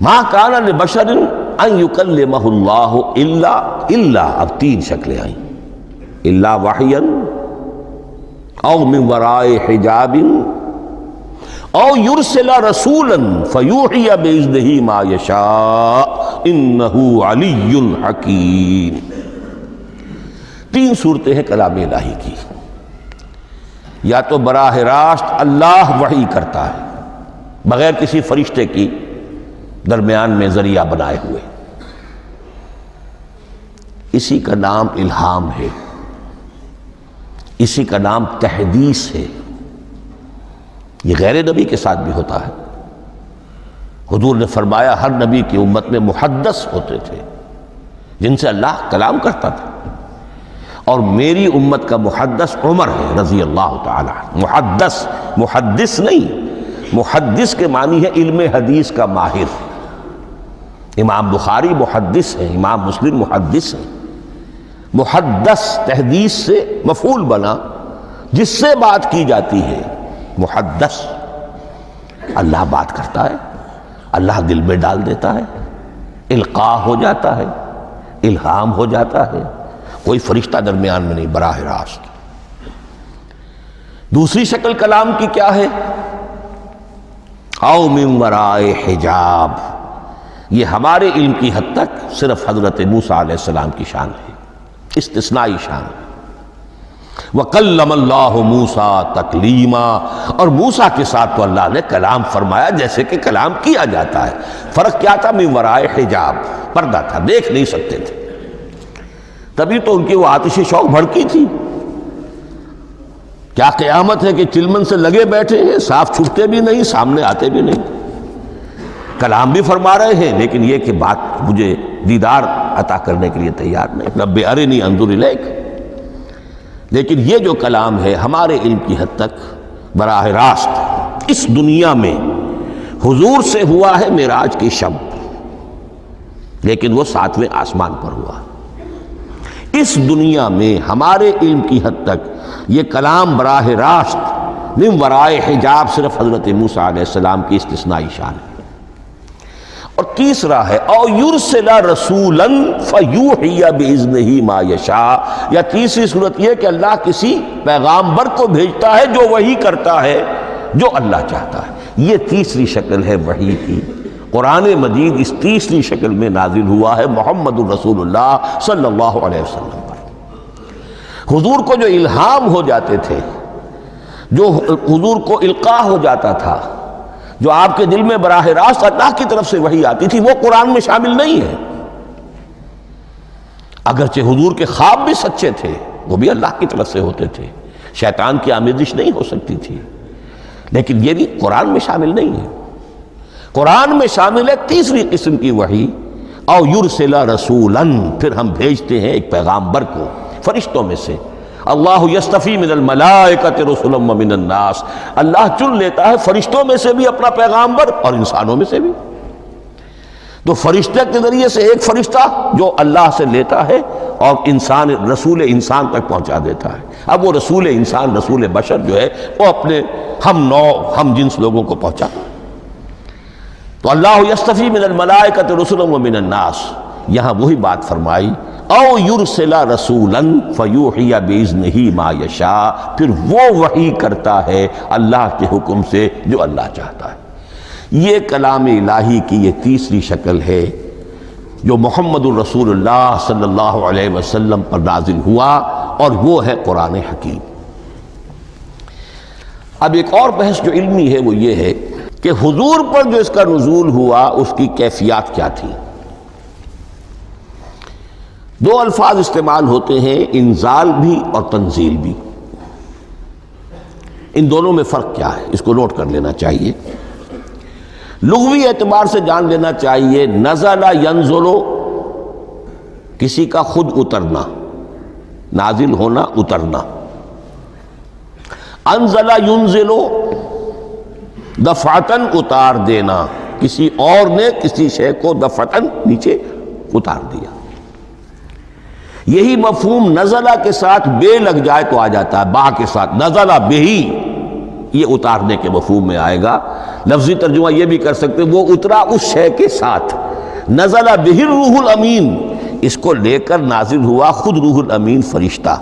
ما کان لبشر ان یکلمہ اللہ الا اب 3 شکلیں آئیں، الا وحیا او من وراء حجاب او یرسل رسولا فیوحی باذنہ ما یشاء انہ علی حکیم۔ 3 صورتیں ہیں کلام الہی کی۔ یا تو براہ راست اللہ وحی کرتا ہے بغیر کسی فرشتے کی درمیان میں ذریعہ بنائے ہوئے، اسی کا نام الہام ہے، اسی کا نام تحدیث ہے۔ یہ غیر نبی کے ساتھ بھی ہوتا ہے۔ حضور نے فرمایا ہر نبی کی امت میں محدث ہوتے تھے جن سے اللہ کلام کرتا تھا، اور میری امت کا محدث عمر ہے رضی اللہ تعالی عنہ۔ محدث، محدث نہیں، محدث کے معنی ہے علم حدیث کا ماہر۔ امام بخاری محدث ہیں، امام مسلم محدث ہیں۔ محدث تحدیث سے مفعول بنا جس سے بات کی جاتی ہے، محدث۔ اللہ بات کرتا ہے، اللہ دل میں ڈال دیتا ہے، القاء ہو جاتا ہے، الہام ہو جاتا ہے، کوئی فرشتہ درمیان میں نہیں، براہ راست۔ دوسری شکل کلام کی کیا ہے؟ او من وراء حجاب، یہ ہمارے علم کی حد تک صرف حضرت موسیٰ علیہ السلام کی شان ہے، استثنائی شان ہے۔ وَكَلَّمَ اللَّهُ مُوسَىٰ تَكْلِيمًا، اور موسیٰ کے ساتھ تو اللہ نے کلام فرمایا جیسے کہ کلام کیا جاتا ہے۔ فرق کیا تھا؟ من وراء حجاب، پردہ تھا، دیکھ نہیں سکتے تھے، تبھی تو ان کی وہ آتشی شوق بھڑکی تھی۔ کیا قیامت ہے کہ چلمن سے لگے بیٹھے ہیں، صاف چھپتے بھی نہیں، سامنے آتے بھی نہیں، کلام بھی فرما رہے ہیں، لیکن یہ کہ بات مجھے دیدار عطا کرنے کے لیے تیار نہیں، رب ارنی انظر الیک۔ لیکن یہ جو کلام ہے ہمارے علم کی حد تک براہ راست اس دنیا میں حضور سے ہوا ہے معراج کی شب، لیکن وہ 7ویں آسمان پر ہوا۔ اس دنیا میں ہمارے علم کی حد تک یہ کلام براہ راست من ورائے حجاب صرف حضرت موسیٰ علیہ السلام کی استثنائی شان ہے۔ اور تیسرا ہے او یرسل رسولا فیوحی باذنہ ما یشاء، یا تیسری صورت یہ کہ اللہ کسی پیغامبر کو بھیجتا ہے جو وحی کرتا ہے جو اللہ چاہتا ہے۔ یہ تیسری شکل ہے وحی کی۔ قرآن مجید اس تیسری شکل میں نازل ہوا ہے محمد الرسول اللہ صلی اللہ علیہ وسلم پر۔ حضور کو جو الہام ہو جاتے تھے، جو حضور کو القاء ہو جاتا تھا، جو آپ کے دل میں براہ راست اللہ کی طرف سے وحی آتی تھی، وہ قرآن میں شامل نہیں ہے۔ اگرچہ حضور کے خواب بھی سچے تھے، وہ بھی اللہ کی طرف سے ہوتے تھے، شیطان کی آمیزش نہیں ہو سکتی تھی، لیکن یہ بھی قرآن میں شامل نہیں ہے۔ قرآن میں شامل ہے تیسری قسم کی وحی، او یرسل رسولا، پھر ہم بھیجتے ہیں ایک پیغامبر کو فرشتوں میں سے، اللہ یستفی من الملائکۃ رسلا ومن الناس، اللہ چن لیتا ہے فرشتوں میں سے بھی اپنا پیغامبر اور انسانوں میں سے بھی۔ تو فرشتے کے ذریعے سے ایک فرشتہ جو اللہ سے لیتا ہے اور انسان رسول انسان تک پہنچا دیتا ہے۔ اب وہ رسول انسان، رسول بشر جو ہے وہ اپنے ہم نوع ہم جنس لوگوں کو پہنچاتا ہے۔ تو اللہ یستفی من الملائکۃ رسلا ومن الناس، یہاں وہی بات فرمائی، او یرسل رسولا فیوحی باذنہ ما یشاء، پھر وہ وحی کرتا ہے اللہ کے حکم سے جو اللہ چاہتا ہے۔ یہ کلام الہی کی یہ تیسری شکل ہے جو محمد الرسول اللہ صلی اللہ علیہ وسلم پر نازل ہوا، اور وہ ہے قرآن حکیم۔ اب ایک اور بحث جو علمی ہے وہ یہ ہے کہ حضور پر جو اس کا نزول ہوا اس کی کیفیات کیا تھی۔ دو الفاظ استعمال ہوتے ہیں، انزال بھی اور تنزیل بھی۔ ان دونوں میں فرق کیا ہے اس کو نوٹ کر لینا چاہیے۔ لغوی اعتبار سے جان لینا چاہیے، نزل ینزل کسی کا خود اترنا، نازل ہونا، اترنا۔ انزل ینزل دفعتاً اتار دینا، کسی اور نے کسی شے کو دفعتاً نیچے اتار دیا۔ یہی مفہوم نزلہ کے ساتھ بے لگ جائے تو آ جاتا ہے، با کے ساتھ نزلہ بہی، یہ اتارنے کے مفہوم میں آئے گا۔ لفظی ترجمہ یہ بھی کر سکتے وہ اترا اس شے کے ساتھ، نزلہ بہ الروح الامین، اس کو لے کر نازل ہوا خود روح الامین فرشتہ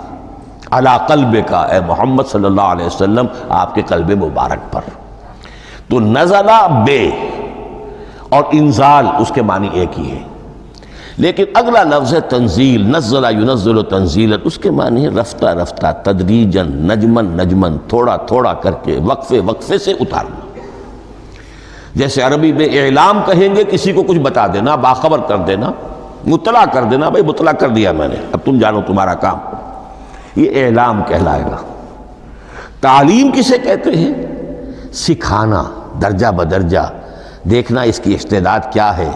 علی قلبک، اے محمد صلی اللہ علیہ وسلم آپ کے قلب مبارک پر۔ تو نزلہ بے اور انزال اس کے معنی ایک ہی ہے، لیکن اگلا لفظ ہے تنزیل، نزل ینزل تنزیلا، اس کے معنی ہے رفتہ رفتہ، تدریجاً، نجمن نجمن، تھوڑا تھوڑا کر کے، وقفے وقفے سے اتارنا۔ جیسے عربی میں اعلام کہیں گے کسی کو کچھ بتا دینا، باخبر کر دینا، مطلع کر دینا، بھائی مطلع کر دیا میں نے، اب تم جانو تمہارا کام، یہ اعلام کہلائے گا۔ تعلیم کسے کہتے ہیں؟ سکھانا، درجہ بدرجہ، دیکھنا اس کی استعداد کیا ہے،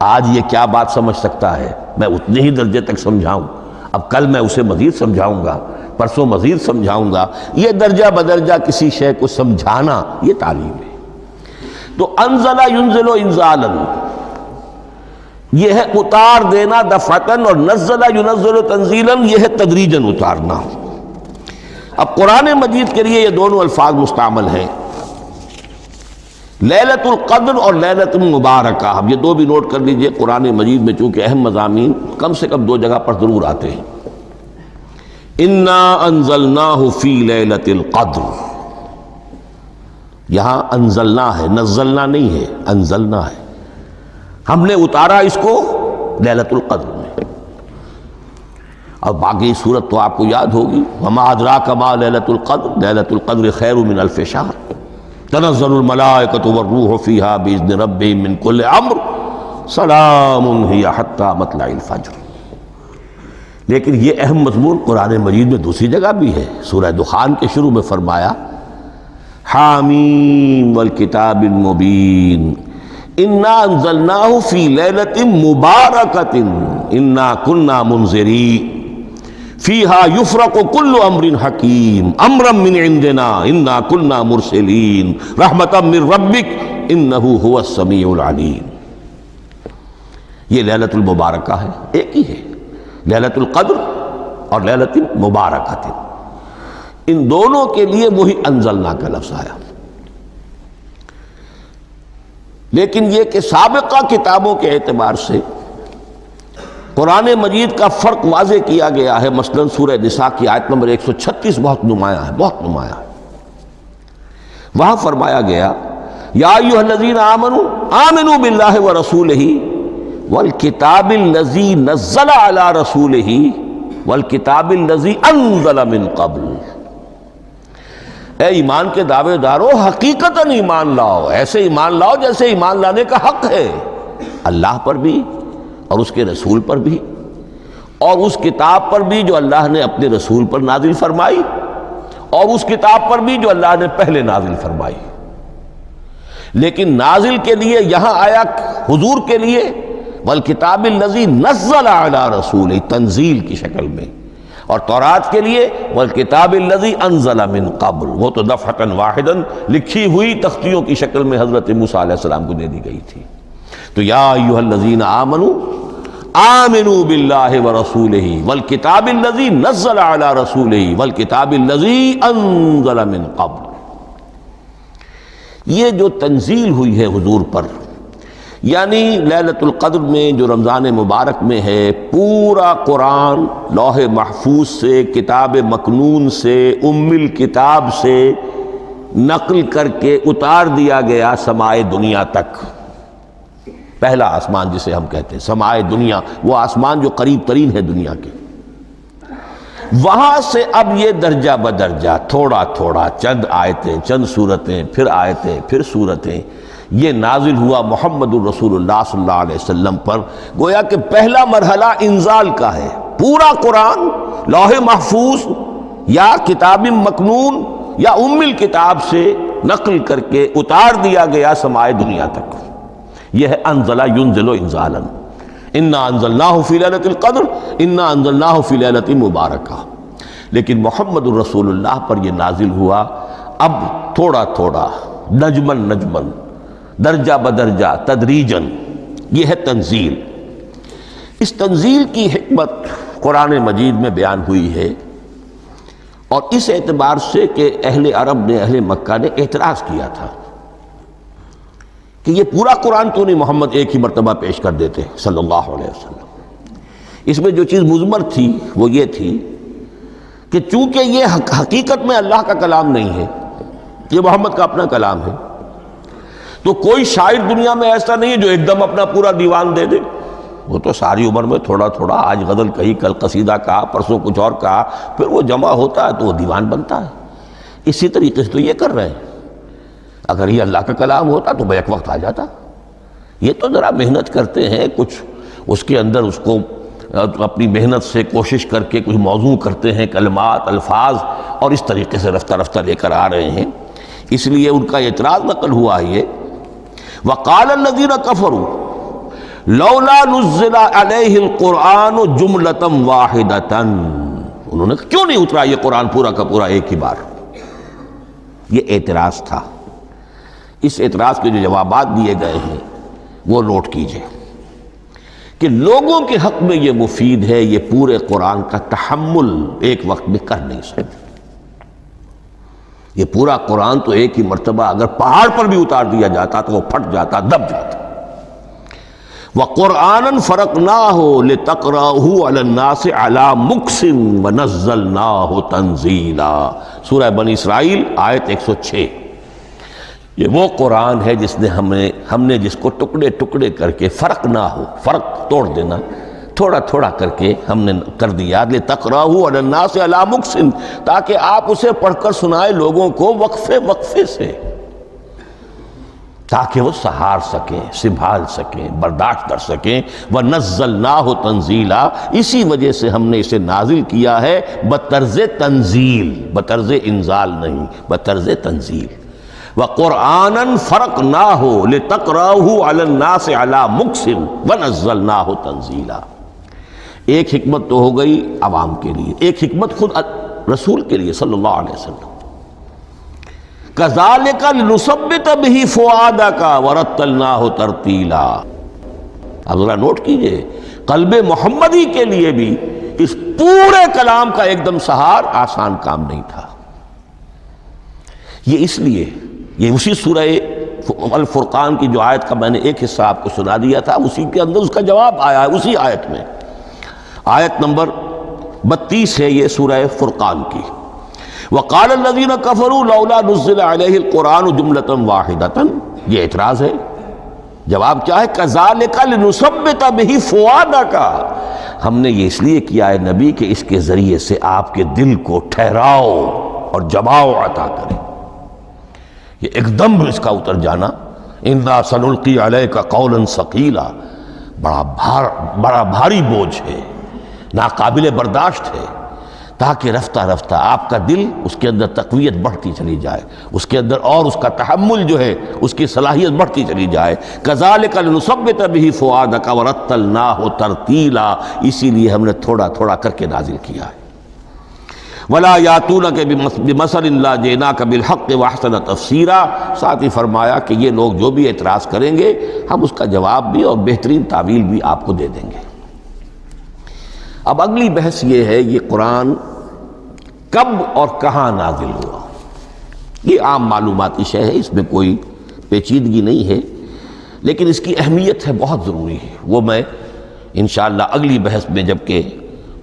آج یہ کیا بات سمجھ سکتا ہے، میں اتنے ہی درجے تک سمجھاؤں، اب کل میں اسے مزید سمجھاؤں گا، پرسوں مزید سمجھاؤں گا۔ یہ درجہ بدرجہ کسی شے کو سمجھانا، یہ تعلیم ہے۔ تو انزل ینزل انزالا، یہ ہے اتار دینا دفعتاً، اور نزل ینزل تنزیلا، یہ ہے تدریجاً اتارنا۔ اب قرآن مجید کے لیے یہ دونوں الفاظ مستعمل ہیں، لیلۃ القدر اور لیلۃ المبارکہ۔ اب یہ دو بھی نوٹ کر لیجئے، قرآن مجید میں چونکہ اہم مضامین کم سے کم دو جگہ پر ضرور آتے ہیں۔ انا انزلناہ فی لیلۃ القدر، یہاں انزلنا ہے، نزلنا نہیں ہے، انزلنا ہے، ہم نے اتارا اس کو لیلۃ القدر میں۔ اور باقی صورت تو آپ کو یاد ہوگی، وما ادراک ما لیلۃ القدر، لیلۃ القدر خیر من الف شہر، تنزل الملائکۃ والروح فیہا باذن ربہم من کل امر، سلام ہی حتی مطلع الفجر۔ لیکن یہ اہم مضمون قرآن مجید میں دوسری جگہ بھی ہے، سورہ دخان کے شروع میں فرمایا حامیم والکتاب المبین انا انزلناہ فی لیلۃ مبارکۃ انا کنا منذرین فیہا یفرق کل امر حکیم امرا من عندنا انا کنا مرسلین رحمتا من ربک انہ هو السمیع العلیم۔ یہ لیلۃ المبارکہ ہے، ایک ہی ہے، لیلۃ القدر اور لیلۃ المبارکۃ، ان دونوں کے لیے وہی انزلنا کا لفظ آیا۔ لیکن یہ کہ سابقہ کتابوں کے اعتبار سے قرآن مجید کا فرق واضح کیا گیا ہے۔ مثلا سورہ نساء کی آیت نمبر 136 بہت نمایاں ہے، بہت نمایاں ہے۔ وہاں فرمایا گیا یا ایھا الذین آمنوا آمنوا باللہ ورسولہ والکتاب الذی نزل علی رسولہ والکتاب الذی انزل من قبل۔ اے ایمان کے دعوے دارو، حقیقتاً ایمان لاؤ، ایسے ایمان لاؤ جیسے ایمان لانے کا حق ہے، اللہ پر بھی اور اس کے رسول پر بھی، اور اس کتاب پر بھی جو اللہ نے اپنے رسول پر نازل فرمائی، اور اس کتاب پر بھی جو اللہ نے پہلے نازل فرمائی۔ لیکن نازل کے لیے یہاں آیا حضور کے لیے والکتاب الذی نزل علی رسولہ، تنزیل کی شکل میں، اور تورات کے لیے والکتاب الذی انزل من قبل، وہ تو دفعۃ واحدا لکھی ہوئی تختیوں کی شکل میں حضرت موسیٰ علیہ السلام کو دے دی گئی تھی۔ تو یا ایھا الذین آمنوا آمنوا باللہ ورسولہ والکتاب الذی نزل علی رسولہ والکتاب الذی انزل من قبل۔ یہ جو تنزیل ہوئی ہے حضور پر، یعنی لیلۃ القدر میں جو رمضان مبارک میں ہے، پورا قرآن لوح محفوظ سے، کتاب مکنون سے، ام الکتاب سے نقل کر کے اتار دیا گیا سمائے دنیا تک۔ پہلا آسمان جسے ہم کہتے ہیں سمائے دنیا، وہ آسمان جو قریب ترین ہے دنیا کے، وہاں سے اب یہ درجہ بدرجہ تھوڑا تھوڑا چند آیتیں، چند سورتیں، پھر آیتیں، پھر سورتیں، یہ نازل ہوا محمد الرسول اللہ صلی اللہ علیہ وسلم پر۔ گویا کہ پہلا مرحلہ انزال کا ہے، پورا قرآن لوح محفوظ یا کتاب مکنون یا ام الکتاب سے نقل کر کے اتار دیا گیا سمائے دنیا تک۔ یہ ہے انزل ینزل انزالا، انا انزلناہ فی لیلۃ القدر انا انزلناہ فی لیلۃ مبارکہ۔ لیکن محمد الرسول اللہ پر یہ نازل ہوا اب تھوڑا تھوڑا، نجمن نجمن، درجہ بدرجہ، تدریجن۔ یہ ہے تنزیل۔ اس تنزیل کی حکمت قرآن مجید میں بیان ہوئی ہے، اور اس اعتبار سے کہ اہل عرب نے، اہل مکہ نے اعتراض کیا تھا کہ یہ پورا قرآن کیوں نہیں محمد ایک ہی مرتبہ پیش کر دیتے صلی اللہ علیہ وسلم۔ اس میں جو چیز مضمر تھی وہ یہ تھی کہ چونکہ یہ حقیقت میں اللہ کا کلام نہیں ہے، یہ محمد کا اپنا کلام ہے، تو کوئی شاعر دنیا میں ایسا نہیں ہے جو ایک دم اپنا پورا دیوان دے دے۔ وہ تو ساری عمر میں تھوڑا تھوڑا، آج غزل کہی، کل قصیدہ کہا، پرسوں کچھ اور کہا، پھر وہ جمع ہوتا ہے تو وہ دیوان بنتا ہے۔ اسی طریقے سے تو یہ کر رہے ہیں۔ اگر یہ اللہ کا کلام ہوتا تو بیک وقت آ جاتا۔ یہ تو ذرا محنت کرتے ہیں، کچھ اس کے اندر اس کو اپنی محنت سے کوشش کر کے کچھ موضوع کرتے ہیں، کلمات، الفاظ، اور اس طریقے سے رفتہ رفتہ لے کر آ رہے ہیں۔ اس لیے ان کا اعتراض نقل ہوا ہے۔ وَقَالَ الَّذِينَ كَفَرُوا لَوْلَا نُزِّلَ عَلَيْهِ الْقُرْآنُ جُمْلَةً وَاحِدَةً، انہوں نے کیوں نہیں اترا یہ قرآن پورا کا پورا ایک ہی بار؟ یہ اعتراض تھا۔ اس اعتراض کے جو جوابات دیے گئے ہیں وہ نوٹ کیجئے کہ لوگوں کے حق میں یہ مفید ہے، یہ پورے قرآن کا تحمل ایک وقت میں کر نہیں سکتے۔ یہ پورا قرآن تو ایک ہی مرتبہ اگر پہاڑ پر بھی اتار دیا جاتا تو وہ پھٹ جاتا، دب جاتا۔ وَقُرْآنًا فَرَقْنَاهُ لِتَقْرَأَهُ عَلَى النَّاسِ عَلَى مُكْثٍ وَنَزَّلْنَاهُ تَنزِيلًا، سورہ بنی اسرائیل آیت 106۔ یہ وہ قرآن ہے جس نے ہم نے جس کو ٹکڑے ٹکڑے کر کے، فرق نہ ہو، فرق توڑ دینا، تھوڑا تھوڑا کر کے ہم نے کر دیا، لِتَقْرَأَهُ عَلَى النَّاسِ عَلَى مُكْثٍ، تاکہ آپ اسے پڑھ کر سنائے لوگوں کو وقفے وقفے سے، تاکہ وہ سہار سکیں، سنبھال سکیں، برداشت کر سکیں۔ وَنَزَّلْنَاهُ تَنزِيلًا، اسی وجہ سے ہم نے اسے نازل کیا ہے بطرز تنزیل، بطرز انزال نہیں، بطرز تنزیل۔ وَقُرْآنًا فَرَقْنَاهُ لِتَقْرَأَهُ عَلَى النَّاسِ عَلَى مُكْثٍ وَنَزَّلْنَاهُ تَنزِيلًا۔ ایک حکمت تو ہو گئی عوام کے لیے، ایک حکمت خود رسول کے لیے صلی اللہ علیہ وسلم۔ كَذَلِكَ لِنُثَبِّتَ بِهِ فُؤَادَكَ وَرَتَّلْنَاهُ تَرْتِيلًا۔ اب ذرا نوٹ کیجئے، قلب محمدی کے لیے بھی اس پورے کلام کا ایک دم سہار آسان کام نہیں تھا۔ یہ اس لیے، یہ اسی سورہ الفرقان کی جو آیت کا میں نے ایک حصہ آپ کو سنا دیا تھا، اسی کے اندر اس کا جواب آیا ہے، اسی آیت میں، آیت نمبر 32 ہے یہ سورہ فرقان کی۔ وَقَالَ الَّذِينَ كَفَرُوا لَوْلَا نُزِّلَ عَلَيْهِ الْقُرْآنُ جُمْلَةً وَاحِدَةً، یہ اعتراض ہے۔ جواب کیا ہے؟ كَذَلِكَ لِنُثَبِّتَ بِهِ فُؤَادَكَ، ہم نے یہ اس لیے کیا ہے نبی کہ اس کے ذریعے سے آپ کے دل کو ٹھہراؤ اور جماؤ عطا کرے۔ یہ ایک دم اس کا اتر جانا، اِنَّا سَنُلْقِي عَلَيْكَ قَوْلًا ثَقِيلًا، بڑا بھاری بوجھ ہے، ناقابل برداشت ہے، تاکہ رفتہ رفتہ آپ کا دل، اس کے اندر تقویت بڑھتی چلی جائے، اس کے اندر اور اس کا تحمل جو ہے، اس کی صلاحیت بڑھتی چلی جائے۔ كَذَلِكَ لِنُثَبِّتَ بِهِ فُؤَادَكَ وَرَتَّلْنَاهُ تَرْتِيلًا، اسی لیے ہم نے تھوڑا تھوڑا کر کے نازل کیا ہے۔ ولا یاتونک بمثل الا جئناک بالحق واحسن تفسیرا، ساتھ ہی فرمایا کہ یہ لوگ جو بھی اعتراض کریں گے ہم اس کا جواب بھی اور بہترین تعویل بھی آپ کو دے دیں گے۔ اب اگلی بحث یہ ہے، یہ قرآن کب اور کہاں نازل ہوا؟ یہ عام معلوماتی شے ہے، اس میں کوئی پیچیدگی نہیں ہے، لیکن اس کی اہمیت ہے، بہت ضروری ہے۔ وہ میں انشاءاللہ اگلی بحث میں جب کہ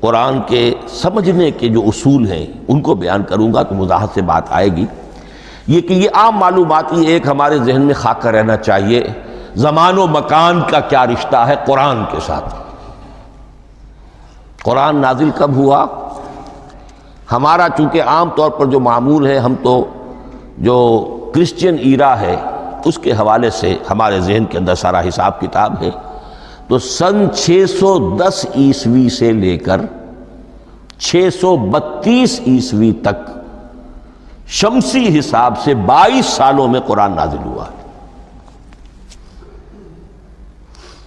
قرآن کے سمجھنے کے جو اصول ہیں ان کو بیان کروں گا تو وضاحت سے بات آئے گی۔ یہ کہ یہ عام معلوماتی ایک ہمارے ذہن میں خاکہ رہنا چاہیے، زمان و مکان کا کیا رشتہ ہے قرآن کے ساتھ۔ قرآن نازل کب ہوا؟ ہمارا چونکہ عام طور پر جو معمول ہے، ہم تو جو کرسچین ایرا ہے اس کے حوالے سے ہمارے ذہن کے اندر سارا حساب کتاب ہے، تو سن 610 عیسوی سے لے کر 632 عیسوی تک شمسی حساب سے 22 سالوں میں قرآن نازل ہوا ہے۔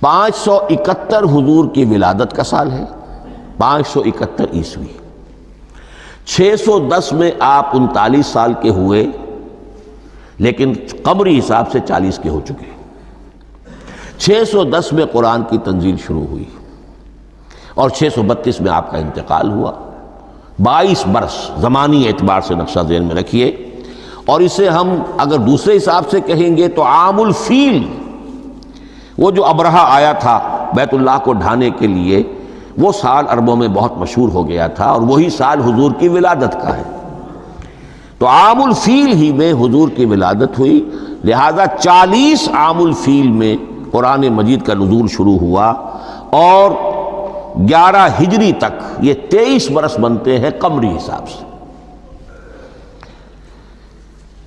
571 حضور کی ولادت کا سال ہے، 571 عیسوی۔ 610 میں آپ 39 سال کے ہوئے، لیکن قمری حساب سے 40 کے ہو چکے۔ 610 میں قرآن کی تنزیل شروع ہوئی اور 632 میں آپ کا انتقال ہوا۔ 22 برس زمانی اعتبار سے نقشہ ذہن میں رکھیے، اور اسے ہم اگر دوسرے حساب سے کہیں گے تو عام الفیل، وہ جو ابرہہ آیا تھا بیت اللہ کو ڈھانے کے لیے، وہ سال عربوں میں بہت مشہور ہو گیا تھا، اور وہی سال حضور کی ولادت کا ہے۔ تو عام الفیل ہی میں حضور کی ولادت ہوئی، لہذا 40 عام الفیل میں قرآن مجید کا نزول شروع ہوا، اور 11 ہجری تک یہ 23 برس بنتے ہیں قمری حساب سے۔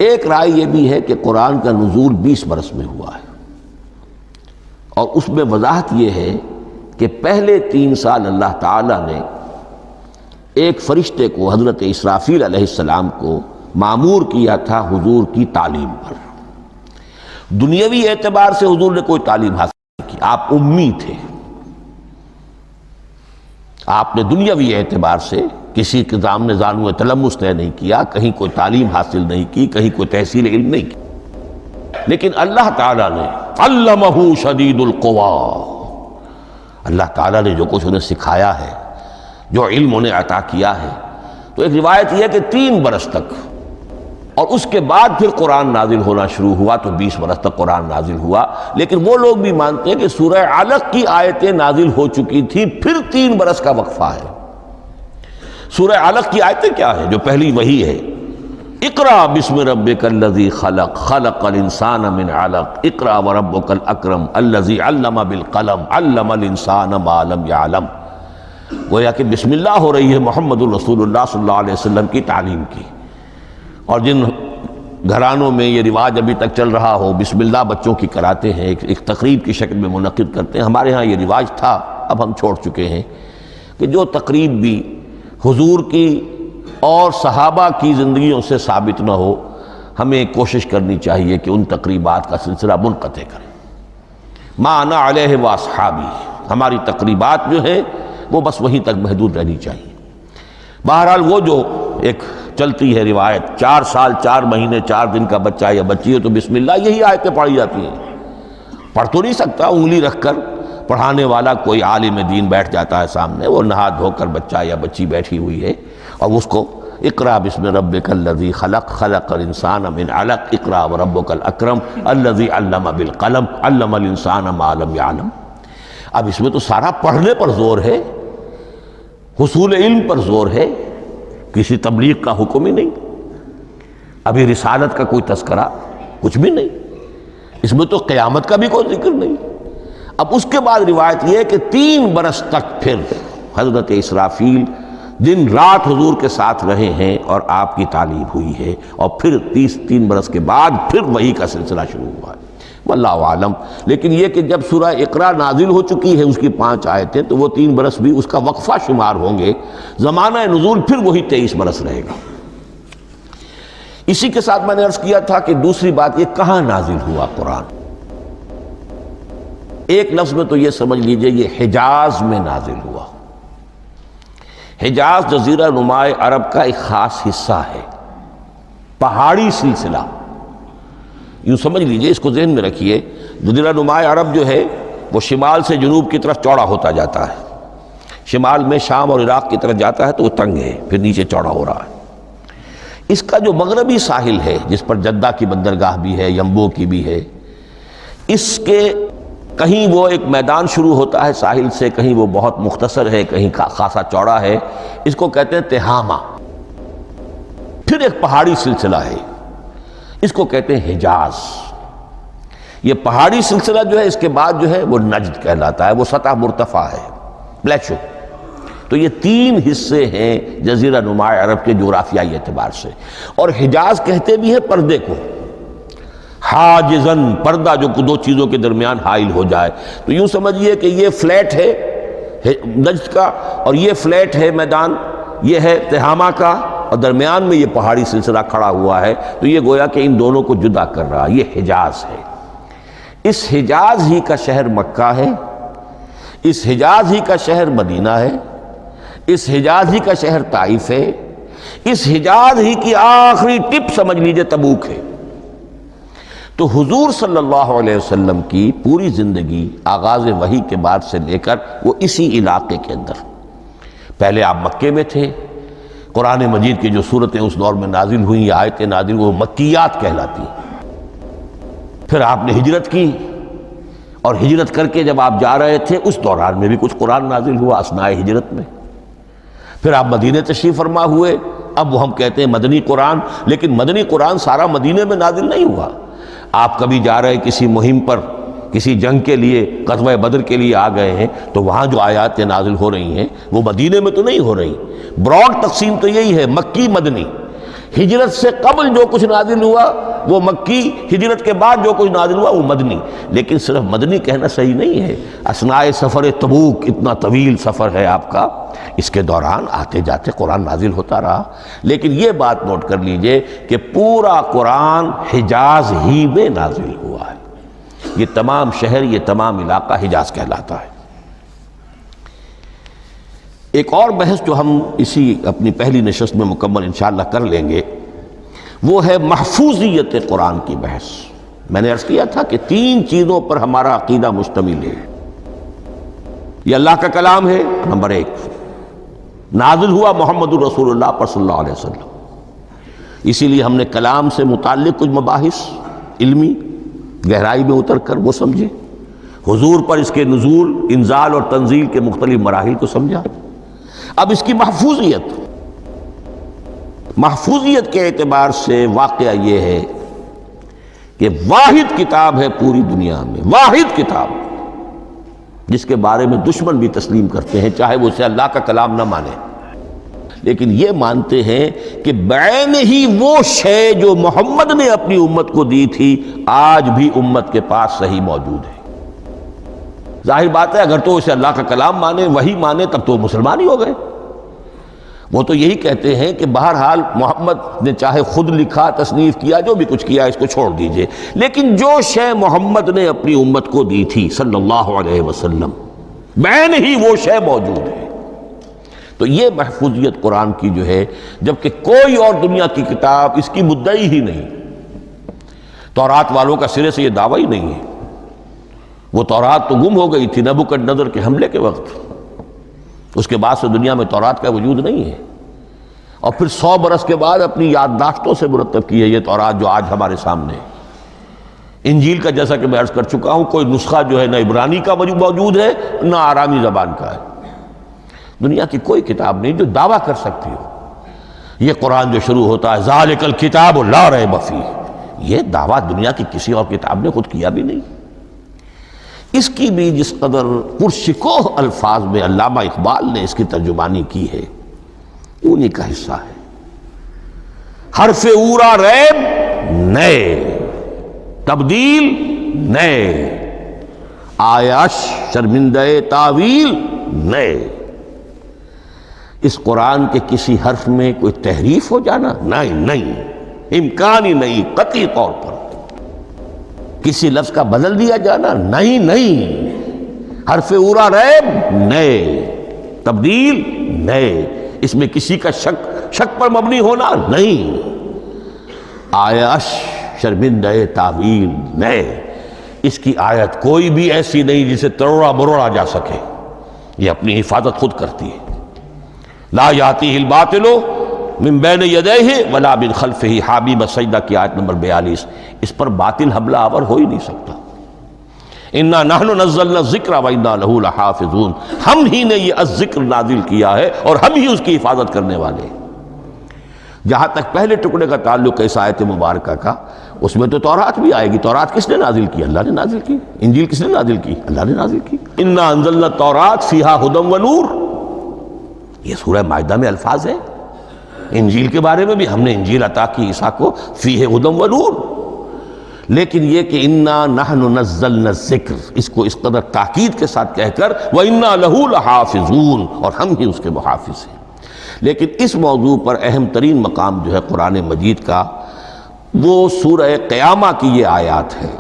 ایک رائے یہ بھی ہے کہ قرآن کا نزول 20 برس میں ہوا ہے، اور اس میں وضاحت یہ ہے کہ پہلے 3 سال اللہ تعالیٰ نے ایک فرشتے کو، حضرت اسرافیل علیہ السلام کو مامور کیا تھا حضور کی تعلیم پر۔ دنیاوی اعتبار سے حضور نے کوئی تعلیم حاصل نہیں کی، آپ امی تھے، آپ نے دنیاوی اعتبار سے کسی کے سامنے زانو تلمس طے نہیں کیا، کہیں کوئی تعلیم حاصل نہیں کی، کہیں کوئی تحصیل علم نہیں کی، لیکن اللہ تعالیٰ نے علمہ شدید القوا، اللہ تعالیٰ نے جو کچھ انہیں سکھایا ہے، جو علم انہیں عطا کیا ہے۔ تو ایک روایت یہ ہے کہ 3 برس تک، اور اس کے بعد پھر قرآن نازل ہونا شروع ہوا، تو 20 برس تک قرآن نازل ہوا۔ لیکن وہ لوگ بھی مانتے ہیں کہ سورہ علق کی آیتیں نازل ہو چکی تھی، پھر 3 برس کا وقفہ ہے۔ سورہ علق کی آیتیں کیا ہیں؟ جو پہلی وحی ہے، اقرأ بسم ربک الذی خلق، خلق الانسان من علق، اقرأ وربک الاکرم الذی علم بالقلم، علم الانسان ما لم یعلم۔ گویا کہ بسم اللہ ہو رہی ہے محمد الرسول اللہ صلی اللہ علیہ وسلم کی تعلیم کی، اور جن گھرانوں میں یہ رواج ابھی تک چل رہا ہو، بسم اللہ بچوں کی کراتے ہیں، ایک تقریب کی شکل میں منعقد کرتے ہیں، ہمارے ہاں یہ رواج تھا، اب ہم چھوڑ چکے ہیں، کہ جو تقریب بھی حضور کی اور صحابہ کی زندگیوں سے ثابت نہ ہو، ہمیں کوشش کرنی چاہیے کہ ان تقریبات کا سلسلہ منقطع کریں۔ ما انا علیہ واصحابی، ہماری تقریبات جو ہیں وہ بس وہیں تک محدود رہنی چاہیے۔ بہرحال وہ جو ایک چلتی ہے روایت، 4 سال 4 مہینے 4 دن کا بچہ یا بچی ہے تو بسم اللہ یہی آیتیں پڑھی جاتی ہیں۔ پڑھ تو نہیں سکتا، انگلی رکھ کر پڑھانے والا کوئی عالم دین بیٹھ جاتا ہے سامنے، وہ نہا دھو کر بچہ یا بچی بیٹھی ہوئی ہے، اور اس کو اقرأ بسم ربک الذی خلق، خلق الانسان من علق، اقرأ وربک الاکرم الذی علم بالقلم، علم الانسان ما لم یعلم۔ اب اس میں تو سارا پڑھنے پر زور ہے، حصول علم پر زور ہے، کسی تبلیغ کا حکم ہی نہیں، ابھی رسالت کا کوئی تذکرہ کچھ بھی نہیں، اس میں تو قیامت کا بھی کوئی ذکر نہیں۔ اب اس کے بعد روایت یہ ہے کہ 3 برس تک پھر حضرت اسرافیل دن رات حضور کے ساتھ رہے ہیں اور آپ کی تعلیم ہوئی ہے، اور پھر 3 برس کے بعد پھر وحی کا سلسلہ شروع ہوا ہے، واللہ عالم۔ لیکن یہ کہ جب سورہ اقرا نازل ہو چکی ہے، اس کی 5 آیتیں، تو وہ 3 برس بھی اس کا وقفہ شمار ہوں گے، زمانہ نزول پھر وہی 23 برس رہے گا۔ اسی کے ساتھ میں نے عرض کیا تھا کہ دوسری بات یہ کہاں نازل ہوا قرآن۔ ایک لفظ میں تو یہ سمجھ لیجئے یہ حجاز میں نازل ہوا۔ حجاز جزیرہ نما عرب کا ایک خاص حصہ ہے، پہاڑی سلسلہ، یوں سمجھ لیجئے، اس کو ذہن میں رکھیے۔ جزیرہ نما عرب جو ہے وہ شمال سے جنوب کی طرف چوڑا ہوتا جاتا ہے، شمال میں شام اور عراق کی طرف جاتا ہے تو وہ تنگ ہے، پھر نیچے چوڑا ہو رہا ہے۔ اس کا جو مغربی ساحل ہے جس پر جدہ کی بندرگاہ بھی ہے، ینبو کی بھی ہے، اس کے کہیں وہ ایک میدان شروع ہوتا ہے ساحل سے، کہیں وہ بہت مختصر ہے، کہیں خاصا چوڑا ہے، اس کو کہتے ہیں تہامہ۔ پھر ایک پہاڑی سلسلہ ہے، اس کو کہتے ہیں حجاز۔ یہ پہاڑی سلسلہ جو ہے اس کے بعد جو ہے وہ نجد کہلاتا ہے، وہ سطح مرتفع ہے، پلیشو۔ تو یہ تین حصے ہیں جزیرہ نما عرب کے جغرافیائی اعتبار سے، اور حجاز کہتے بھی ہیں پردے کو، حاجزن، پردہ جو دو چیزوں کے درمیان حائل ہو جائے۔ تو یوں سمجھیے کہ یہ فلیٹ ہے نجد کا، اور یہ فلیٹ ہے میدان، یہ ہے تہامہ کا، اور درمیان میں یہ پہاڑی سلسلہ کھڑا ہوا ہے، تو یہ گویا کہ ان دونوں کو جدا کر رہا، یہ حجاز ہے۔ اس حجاز ہی کا شہر مکہ ہے، اس حجاز ہی کا شہر مدینہ ہے، اس حجاز ہی کا شہر طائف ہے، اس حجاز ہی کی آخری ٹپ سمجھ لیجئے تبوک ہے۔ تو حضور صلی اللہ علیہ وسلم کی پوری زندگی آغاز وحی کے بعد سے لے کر وہ اسی علاقے کے اندر، پہلے آپ مکے میں تھے، قرآن مجید کی جو صورتیں اس دور میں نازل ہوئیں یا آیتیں نازل وہ مکیات کہلاتی، پھر آپ نے ہجرت کی، اور ہجرت کر کے جب آپ جا رہے تھے اس دوران میں بھی کچھ قرآن نازل ہوا اثناء ہجرت میں، پھر آپ مدینہ تشریف فرما ہوئے، اب وہ ہم کہتے ہیں مدنی قرآن، لیکن مدنی قرآن سارا مدینہ میں نازل نہیں ہوا۔ آپ کبھی جا رہے کسی مہم پر، کسی جنگ کے لیے، غزوہ بدر کے لیے آ گئے ہیں، تو وہاں جو آیات نازل ہو رہی ہیں وہ مدینے میں تو نہیں ہو رہی۔ براڈ تقسیم تو یہی ہے، مکی مدنی۔ ہجرت سے قبل جو کچھ نازل ہوا وہ مکی، ہجرت کے بعد جو کچھ نازل ہوا وہ مدنی۔ لیکن صرف مدنی کہنا صحیح نہیں ہے، اثناء سفر تبوک، اتنا طویل سفر ہے آپ کا، اس کے دوران آتے جاتے قرآن نازل ہوتا رہا۔ لیکن یہ بات نوٹ کر لیجئے کہ پورا قرآن حجاز ہی میں نازل ہوا ہے، یہ تمام شہر، یہ تمام علاقہ حجاز کہلاتا ہے۔ ایک اور بحث جو ہم اسی اپنی پہلی نشست میں مکمل انشاءاللہ کر لیں گے، وہ ہے محفوظیت قرآن کی بحث۔ میں نے عرض کیا تھا کہ تین چیزوں پر ہمارا عقیدہ مشتمل ہے۔ یہ اللہ کا کلام ہے، نمبر ایک، نازل ہوا محمد الرسول اللہ پر صلی اللہ علیہ وسلم، اسی لیے ہم نے کلام سے متعلق کچھ مباحث علمی گہرائی میں اتر کر وہ سمجھے، حضور پر اس کے نزول، انزال اور تنزیل کے مختلف مراحل کو سمجھا۔ اب اس کی محفوظیت کے اعتبار سے واقعہ یہ ہے کہ واحد کتاب ہے پوری دنیا میں، واحد کتاب جس کے بارے میں دشمن بھی تسلیم کرتے ہیں، چاہے وہ اسے اللہ کا کلام نہ مانے، لیکن یہ مانتے ہیں کہ بعین ہی وہ شے جو محمد نے اپنی امت کو دی تھی آج بھی امت کے پاس صحیح موجود ہے۔ ظاہر بات ہے اگر تو اسے اللہ کا کلام مانے، وہی مانے، تب تو مسلمان ہی ہو گئے۔ وہ تو یہی کہتے ہیں کہ بہرحال محمد نے چاہے خود لکھا، تصنیف کیا، جو بھی کچھ کیا اس کو چھوڑ دیجئے، لیکن جو شے محمد نے اپنی امت کو دی تھی صلی اللہ علیہ وسلم بعین ہی وہ شے موجود ہے۔ تو یہ محفوظیت قرآن کی جو ہے، جبکہ کوئی اور دنیا کی کتاب اس کی مدعی ہی نہیں، تورات والوں کا سرے سے یہ دعویٰ ہی نہیں ہے۔ وہ تورات تو گم ہو گئی تھی نبوکدنضر کے حملے کے وقت، اس کے بعد سے دنیا میں تورات کا وجود نہیں ہے، اور پھر 100 برس کے بعد اپنی یادداشتوں سے مرتب کی ہے یہ تورات جو آج ہمارے سامنے ہے۔ انجیل کا جیسا کہ میں عرض کر چکا ہوں، کوئی نسخہ جو ہے نہ عبرانی کا موجود ہے نہ آرامی زبان کا ہے، دنیا کی کوئی کتاب نہیں جو دعویٰ کر سکتی ہو۔ یہ قرآن جو شروع ہوتا ہے ذالک الکتاب لا ریب فیہ، یہ دعویٰ دنیا کی کسی اور کتاب نے خود کیا بھی نہیں۔ اس کی بھی جس قدر پرشکوہ الفاظ میں علامہ اقبال نے اس کی ترجمانی کی ہے، انہی کا حصہ ہے۔ حرف اورا ریب نئے، تبدیل نئے، آیش شرمندہ تعویل نئے۔ اس قرآن کے کسی حرف میں کوئی تحریف ہو جانا نہیں، امکان ہی نہیں، قطعی طور پر کسی لفظ کا بدل دیا جانا نہیں، حرف اورا ریب نئے۔ تبدیل نئے، اس میں کسی کا شک پر مبنی ہونا نہیں، آیش شرمندہ تعویل نئے، اس کی آیت کوئی بھی ایسی نہیں جسے تروڑا مروڑا جا سکے، یہ اپنی حفاظت خود کرتی ہے۔ لا یاتیہ الباطل من بین یدیہ ولا من خلفہ، حامیم السجدہ کی آیت نمبر 42، اس پر باطل حملہ آور ہو ہی نہیں سکتا۔ انا نحن نزلنا الذکر وانا لہ لحافظون، ہم ہی نے یہ الذکر نازل کیا ہے اور ہم ہی اس کی حفاظت کرنے والے ہیں۔ جہاں تک پہلے ٹکڑے کا تعلق ہے اس آیت مبارکہ کا، اس میں تو تورات بھی آئے گی۔ تورات کس نے نازل کی؟ اللہ نے نازل کی۔ انجیل کس نے نازل کی؟ اللہ نے نازل کی۔ انا انزلنا التوراۃ فیہا ھدی ونور، یہ سورہ مائدہ میں الفاظ ہے۔ انجیل کے بارے میں بھی ہم نے انجیل عطا کی عیسیٰ کو، فیہ ھدی ونور، لیکن یہ کہ انا نحن نزلنا الذکر، اس کو اس قدر تاکید کے ساتھ کہہ کر وَإِنَّا لَهُ لَحَافِظُونَ، اور ہم ہی اس کے محافظ ہیں۔ لیکن اس موضوع پر اہم ترین مقام جو ہے قرآن مجید کا، وہ سورہ قیامہ کی یہ آیات ہے،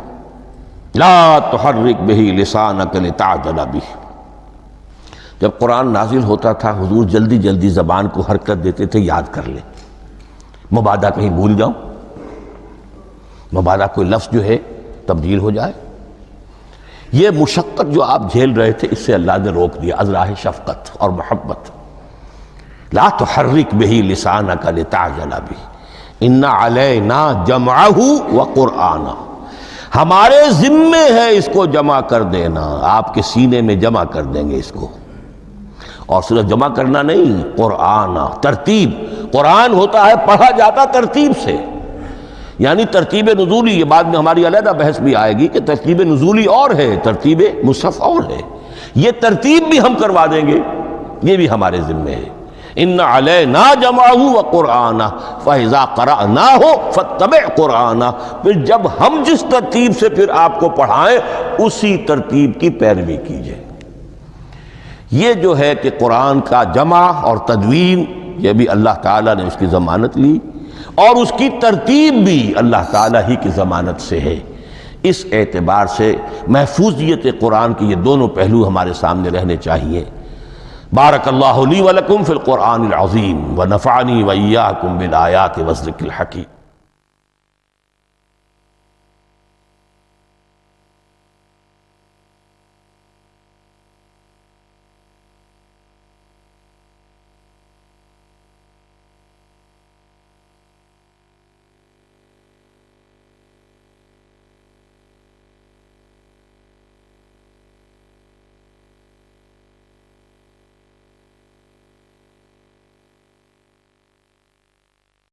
لا تحرک بہ لسانک لتعجل بہ۔ جب قرآن نازل ہوتا تھا حضور جلدی جلدی زبان کو حرکت دیتے تھے، یاد کر لیں، مبادا کہیں بھول جاؤ، مبادا کوئی لفظ جو ہے تبدیل ہو جائے۔ یہ مشقت جو آپ جھیل رہے تھے، اس سے اللہ نے روک دیا، از راہ شفقت اور محبت۔ لا تحرک بہ لسانک لتعجل بہ ان علینا جمعہ وقرآنہ، ہمارے ذمے ہے اس کو جمع کر دینا، آپ کے سینے میں جمع کر دیں گے اس کو۔ اور صرف جمع کرنا نہیں، قرآن ترتیب، قرآن ہوتا ہے پڑھا جاتا ترتیب سے، یعنی ترتیب نزولی، یہ بعد میں ہماری علیحدہ بحث بھی آئے گی کہ ترتیب نزولی اور ہے، ترتیب مصحف اور ہے، یہ ترتیب بھی ہم کروا دیں گے، یہ بھی ہمارے ذمے ہے۔ ان علینا جمعہ وقرآنہ فاذا قرأناہ فاتبع قرآنہ، پھر جب ہم جس ترتیب سے پھر آپ کو پڑھائیں اسی ترتیب کی پیروی کیجیے۔ یہ جو ہے کہ قرآن کا جمع اور تدوین، یہ بھی اللہ تعالیٰ نے اس کی ضمانت لی، اور اس کی ترتیب بھی اللہ تعالیٰ ہی کی ضمانت سے ہے۔ اس اعتبار سے محفوظیت قرآن کے یہ دونوں پہلو ہمارے سامنے رہنے چاہیے۔ بارک اللہ لی ولکم فی القرآن العظیم ونفعنی وإیاکم بالآیات والذکر الحکیم۔